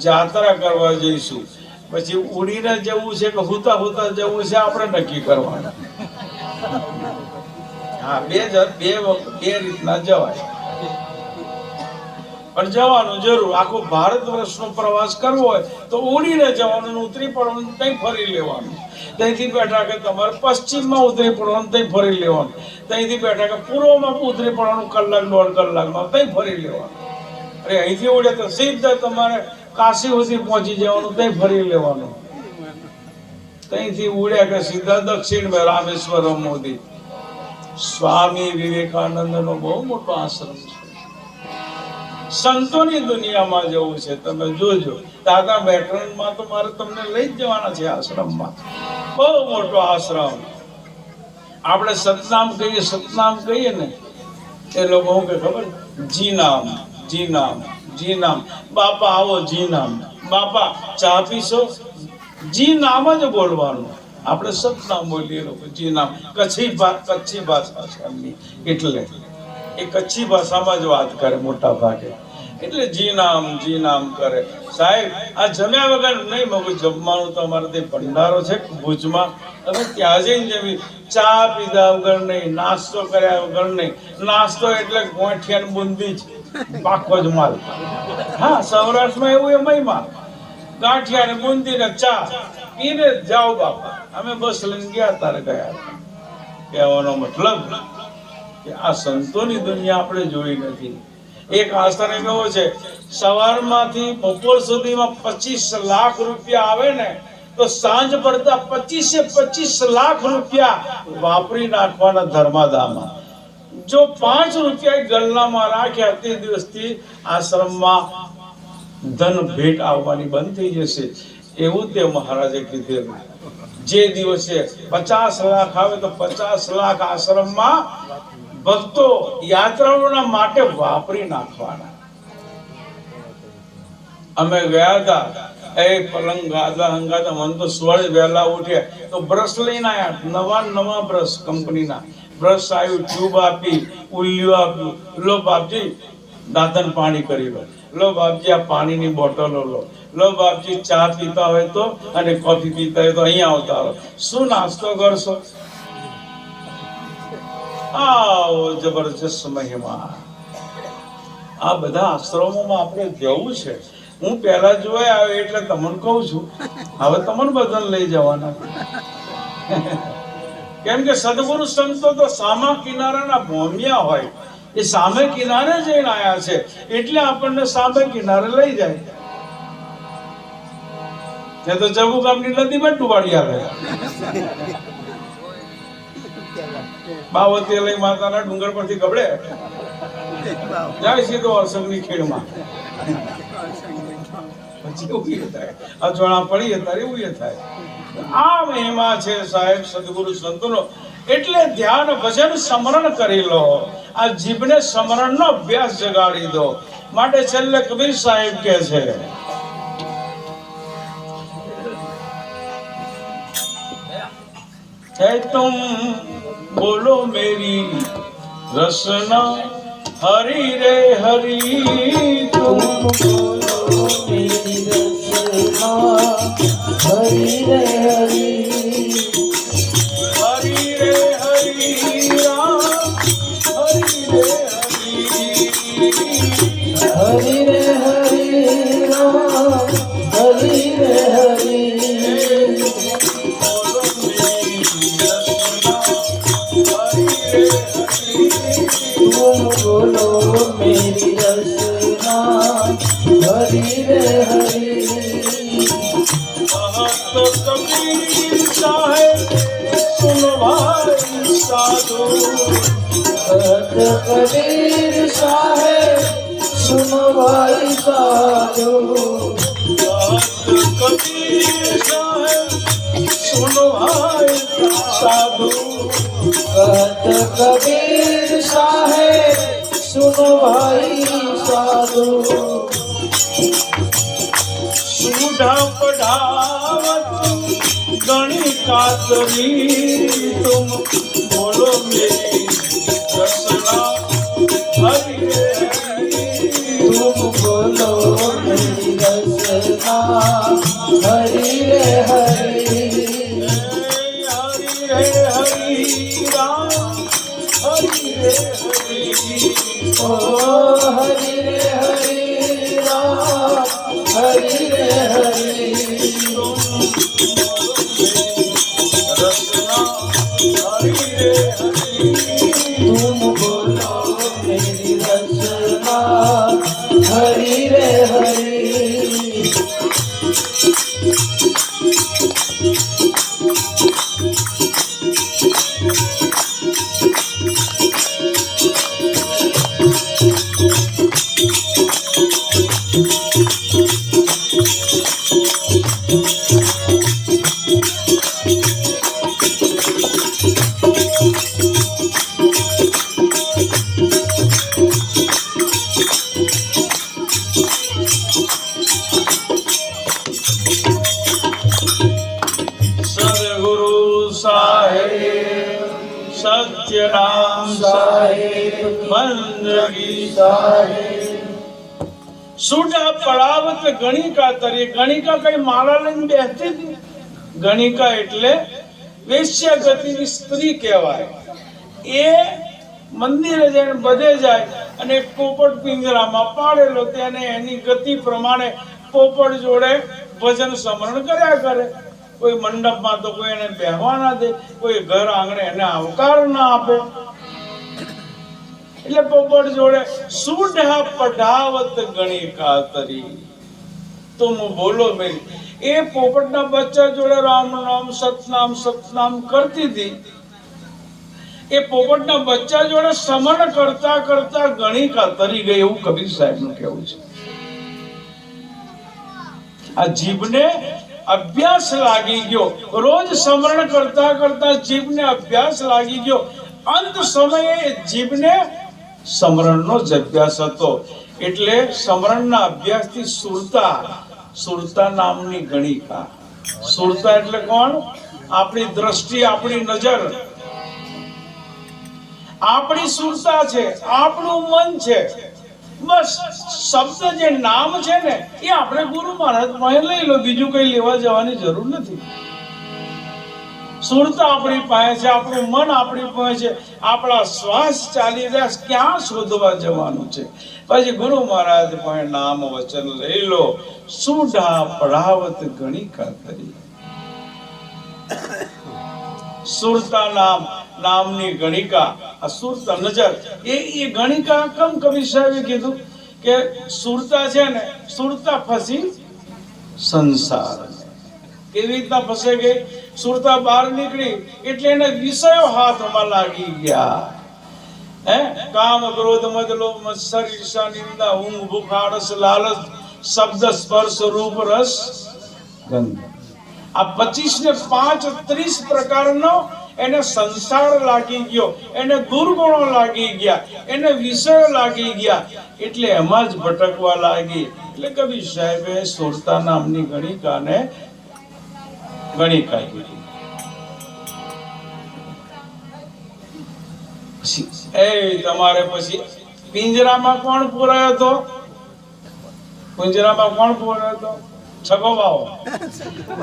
જાત્રા કરવા જઈશું. પછી ઉડીને જવું છે કે હુતા હુતા જવું છે આપણે નક્કી કરવાનું. હા, બે રીતના જવાય, પણ જવાનું જરૂર. આખો ભારત વર્ષનો પ્રવાસ કરવો હોય તો ઉડીને જવાનું, ઉતરી પડવાનું, ત્યાં ફરી લેવાનું. ત્યાંથી બેઠા કે તમારે પશ્ચિમમાં ઉતરી પડવાનું, ત્યાં ફરી લેવાનું. ત્યાંથી બેઠા કે પૂર્વમાં ઉતરી પડવાનું, 1-1.5 કલાકમાં ત્યાં ફરી લેવાનું. અરે અહીંથી ઉડે તો સીધા તમારે કાશી સુધી પહોંચી જવાનું, ત્યાં ફરી લેવાનું. ત્યાંથી ઉડ્યા કે સીધા દક્ષિણમાં રામેશ્વરમ મોદી. સ્વામી વિવેકાનંદનો બહુ મોટો આશ્રમ છે. સંતોની દુનિયામાં જવું છે, તમે જોજો. દાદા મેટ્રનમાં તો મારે તમને લઈ જ જવાના છે આશ્રમમાં. બહુ મોટો આશ્રમ. આપણે સતનામ કહીએ ને, એ લોકો શું કે ખબર? જી નામ, જી નામ, જી નામ. બાપા આવો, જી નામ. બાપા ચા પીશો, જી નામ જ બોલવાનું. આપણે સતનામ બોલીએ લોકો, જી નામ. કચ્છી ભાષા છે એમની, એટલે એ કચ્છી ભાષામાં જ વાત કરે મોટા ભાગે, એટલે જી નામ કરે. સાહેબ આ જમ્યા વગર નહીં મગું. જમવાનું તો અમારે તે ભંડારો છે ભુજમાં, અમે ત્યાં જઈને જમી. ચા પીધા વગર નહીં, નાસ્તો કર્યા વગર નહીં. નાસ્તો એટલે ગોઠિયા બુંદી જ, પાકો જ માલ. હા, સૌરાષ્ટ્રમાં એવું એ મહિમા, ગાંઠિયા ને બુંદી ને ચા પીને જાઓ બાપા. અમે બસ લઈને ગયા, તારે ગયા. કહેવાનો મતલબ કે આ સંતોની દુનિયા આપણે જોઈ નથી. એક આશ્રમ એવો છે, સવારમાંથી બપોર સુધીમાં 25 લાખ રૂપિયા આવે ને, તો સાંજ પડતા 25 લાખ રૂપિયા વાપરી નાખવાના ધર્માદામાં. જો 5 રૂપિયા ગલ્લામાં રાખ્યા તે દિવસથી આશ્રમમાં ધન ભેટ આવવાની બંધ થઈ જશે, એવું તે મહારાજે કીધેલું. જે દિવસે 50 લાખ આવે તો 50 લાખ આશ્રમમાં ભક્તો યાત્રાળુઓના માટે વાપરી નાખવાના. અમે ગયા હતા, એ પલંગ ગાદલા હંગાતા. મને તો સવારે વહેલા ઉઠ્યા તો બ્રશ લઈને આવ્યા, નવા બ્રશ કંપનીના બ્રશ આવ્યું, ટ્યુબ આપી, ઉલ્લિયું આપ્યું. લો બાપજી દાંતન પાણી કરી લો, લો બાપજી આ પાણીની બોટલો લો, લો બાપજી ચા પીતા હોય તો અને કોફી પીતા હોય તો અહીંયા આવતા રહો. શું નાસ્તો કરશો? આવો જબરજસ્ત મહિમા. આ બધા આશ્રમોમાં આપણે જવું છે. હું પહેલા જોયા આવ્યો એટલે તમને કહું છું, હવે તમને બધાને લઈ જવાના. કેમ કે સદગુરુ સંતો તો સામા કિનારાના ભોમિયા હોય, એ સામે કિનારે જઈને આયા છે, એટલે આપણને સામે કિનારે લઈ જાય. એ તો જબુ ગામની નદીમાં ડુબાડી આવે. બાવતી લઈ માતાના ડુંગર પરથી ગબડે જાય સીધો અસંગની ખેડમાં. પછી એવું થાય, અજવાળા પડીએ ત્યારે એવું થાય. આ મહિમા છે સાહેબ સદગુરુ સંતોનો. એટલે ધ્યાન ભજન સ્મરણ કરી લો. આ જીભને સ્મરણનો અભ્યાસ જગાડી દો. માટે છેલ્લે કબીર સાહેબ કહે છે, है तुम बोलो मेरी रसना हरि रे हरि तुम बोलो मेरी रसना हरि रे हरि हरि रे हरि राम हरि रे हरि हरि रे हरि राम हरि रे हरि बोलो मेरी रसना हरि रे हरि तुम बोलो मेरी रसना हरि रे हरि महत कबीर साहेब सुनो भाई साधु भक्त कबीर साहेब सुनो भाई साधु महत कबीर साहेब सुनो भाई साधु भक्त कबीर साहेब सुनो भाई साधु सूढ़ा पढ़ावत गणी कातरी तुम बोलो मेरी रसना हरि रे हरि तुम बोलो मेरी रसना हरि रे हरि हरि रे हरि राम हरि रे हरि ओ हरि रे हरि राम हरि रे हरि रसना हरि रे हरि तुम बोलो मेरी रसना हरि रे हरि सदगुरु साहेब सत्यनाम साहेब बंदगी साहेब सूढ़ा पડાવત ગણિકા તરી ગણિકા કઈ માળા લઈને બેસતી હતી ગણિકા એટલે વેશ્યા ગતિની સ્ત્રી કહેવાય એ મંદિરે જઈને બધે જાય અને એક પોપટ પિંજરામાં પાડેલો તેને એની ગતિ પ્રમાણે પોપટ જોડે ભજન સ્મરણ કર્યા કરે કોઈ મંડપમાં તો કોઈ એને બેહવા ના દે કોઈ ઘર આંગણે એને આવકાર ના આપે એટલે પોપટ જોડે સુઢા પઢાવત ગણિકા તરી તુમ બોલો મેરી એ પોપટના બચ્ચા જોડે રામ નામ સતનામ કરતી હતી એ પોપટના બચ્ચા જોડે સમરણ કરતા કરતા ગણિકા તરી ગઈ એવું કબીર સાહેબનું કહેવું છે આ જીભને અભ્યાસ લાગી ગયો રોજ સ્મરણ કરતા કરતા જીભને અભ્યાસ લાગી ગયો અંત સમયે જીભને સ્મરણનો જ અભ્યાસ હતો એટલે સ્મરણના અભ્યાસથી સુરતા નામની ગણિકા સુરતા એટલે કોણ આપણી દ્રષ્ટિ આપણી નજર આપણી સુરતા છે આપણું મન છે બસ શબ્દ જે નામ છે ને એ આપણે ગુરુ મહારાજ પાસે લઈ લો બીજું કઈ લેવા જવાની જરૂર નથી સુરતા આપણી પાસે છે આપણું મન આપણી પાસે છે આપણા શ્વાસ ચાલી રહ્યા ક્યાં શોધવા જવાનું છે પછી ગુરુ મહારાજ પાસે નામ વચન લઈ લો સુઢા પઢાવત ગણિકા તરી સુરતા નામની ગણિકા આ સુરતા નજર એ ગણિકા કમ કવિ સાહેબે કીધું કે સુરતા છે ને સુરતા ફસી સંસાર કેવી રીતના ફસે ગઈ સુરતા બહાર નીકળી એટલે એને વિષયો હાથમાં લાગી ગયા હે કામ ક્રોધ મદ લોભ મત્સર ઈર્ષા નિંદા ઊંઘ ભૂખ આળસ લાલચ શબ્દ સ્પર્શ રૂપ રસ ગંધ આ 25 ને 5 30 પ્રકારનો એને સંસાર લાગી ગયો એને દુર્ગુણો લાગી ગયા એને વિષયો લાગી ગયા એટલે એમાં જ ભટકવા લાગી એટલે કવિ સાહેબે સુરતા નામની ગણિકાને ગણિકા કીધી એ તમારે પછી પિંજરામાં કોણ પૂરાયો હતો? પિંજરામાં કોણ પૂરાયો હતો? છગોવાઓ.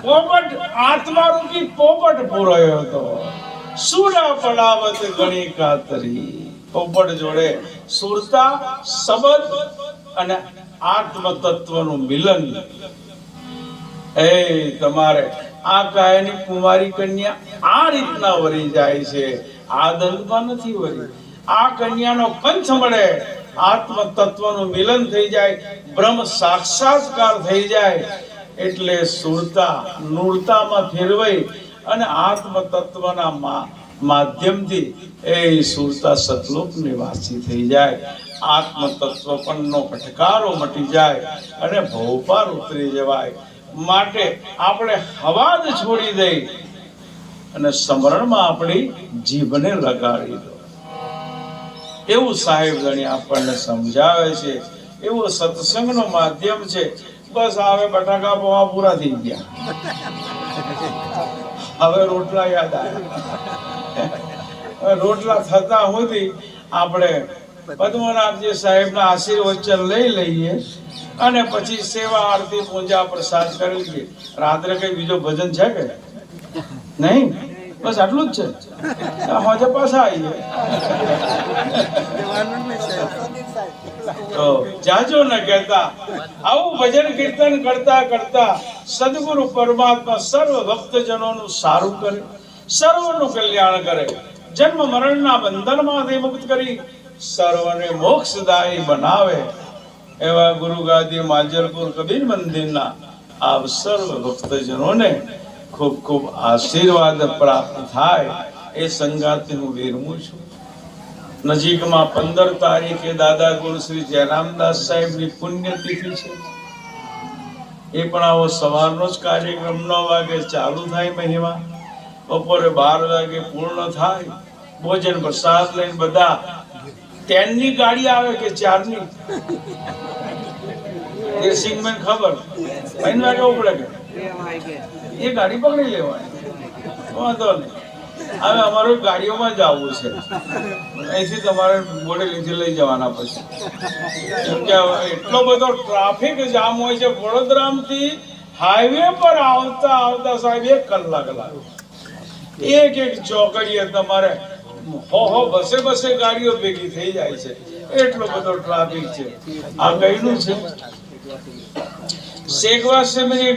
પોપટ, આત્મારૂપી પોપટ પૂરાયો હતો. સુરા પડાવત ગણી કાતરી. પોપટ જોડે સુરતા, શબ્દ અને આત્મ તત્વનું મિલન. એ તમારે આ કાયની કુમારી કન્યા આ રીતના વરી જાય છે, આ દંડમાં નથી વરી. આ કન્યાનો પંચ મળે, આત્મ તત્વનું મિલન થઈ જાય, બ્રહ્મ સાક્ષાત્કાર થઈ જાય, એટલે સુરતા નૂરતામાં ફેરવાઈ અને આત્મ તત્વના માધ્યમથી એ સુરતા સતલોક નિવાસી થઈ જાય. આત્મ તત્વ પણનો ભટકારો મટી જાય અને ભવપાર ઉતરી જવાય. માટે આપણે હવા જ છોડી દઈ અને સ્મરણમાં આપણી જીભને લગાડી દો. એવું સાહેબ ગણી આપણને સમજાવે છે. એવું સત્સંગનો માધ્યમ છે. બસ હવે બટાકા પૌવા પૂરા થઈ ગયા, હવે રોટલા યાદ આવ્યા. હવે રોટલા થતા સુધી આપણે પદ્મનાભજી સાહેબના આશીર્વચન લઈ લઈએ અને પછી સેવા આરતી પૂજા પ્રસાદ કરી લઈએ. રાત્રે કઈ બીજો ભજન છે કે નહીં? બસ આટલું જ છે. હજે પાછા આવીએ તો જાજો ન કહેતા. આવું ભજન કીર્તન કરતા કરતા સદગુરુ પરમાત્મા સર્વ ભક્તજનોનું સારું કરે, સર્વનું કલ્યાણ કરે, જન્મ મરણના બંધનમાંથી મુક્ત કરી સર્વને મોક્ષદાયી બનાવે. એવા ગુરુ ગાદી માજલપુર કબીર મંદિરના આપ સર્વ ભક્તજનોને ખૂબ ખૂબ આશીર્વાદ પ્રાપ્ત થાય એ સંગાતે હું વિરમું છું. નજીકમાં 15 તારીખે દાદા ગુરુ શ્રી જયરામદાસ સાહેબની પુણ્યતિથિ છે. એ પણ આવો સવારનો જ કાર્યક્રમ 9 વાગે ચાલુ થાય મહિમા, બપોરે 12 વાગે પૂર્ણ થાય. ભોજન પ્રસાદ લઈને બધા 10 ની ગાડી આવે કે 4 ની? એ સિંગમેન ખબર 9 વાગે ઉપડે કે એ ગાડી પકડી લેવાની, વાંધો નહીં. હવે અમારું ગાડીઓમાં જ આવવું છે, અહીંથી તમારે બોડેલીથી લઈ જવાના. પછી કેમ કે એટલો બધો ટ્રાફિક જામ હોય છે વડોદરામાંથી હાઈવે પર આવતા આવતા સાહેબ 1 કલાક લાગે. એક ચોકડીએ તમારે બસે ગાડીઓ ભેગી થઈ જાય છે, એટલો બધો ટ્રાફિક છે. આ કઈનું છે? શેખવા સેમની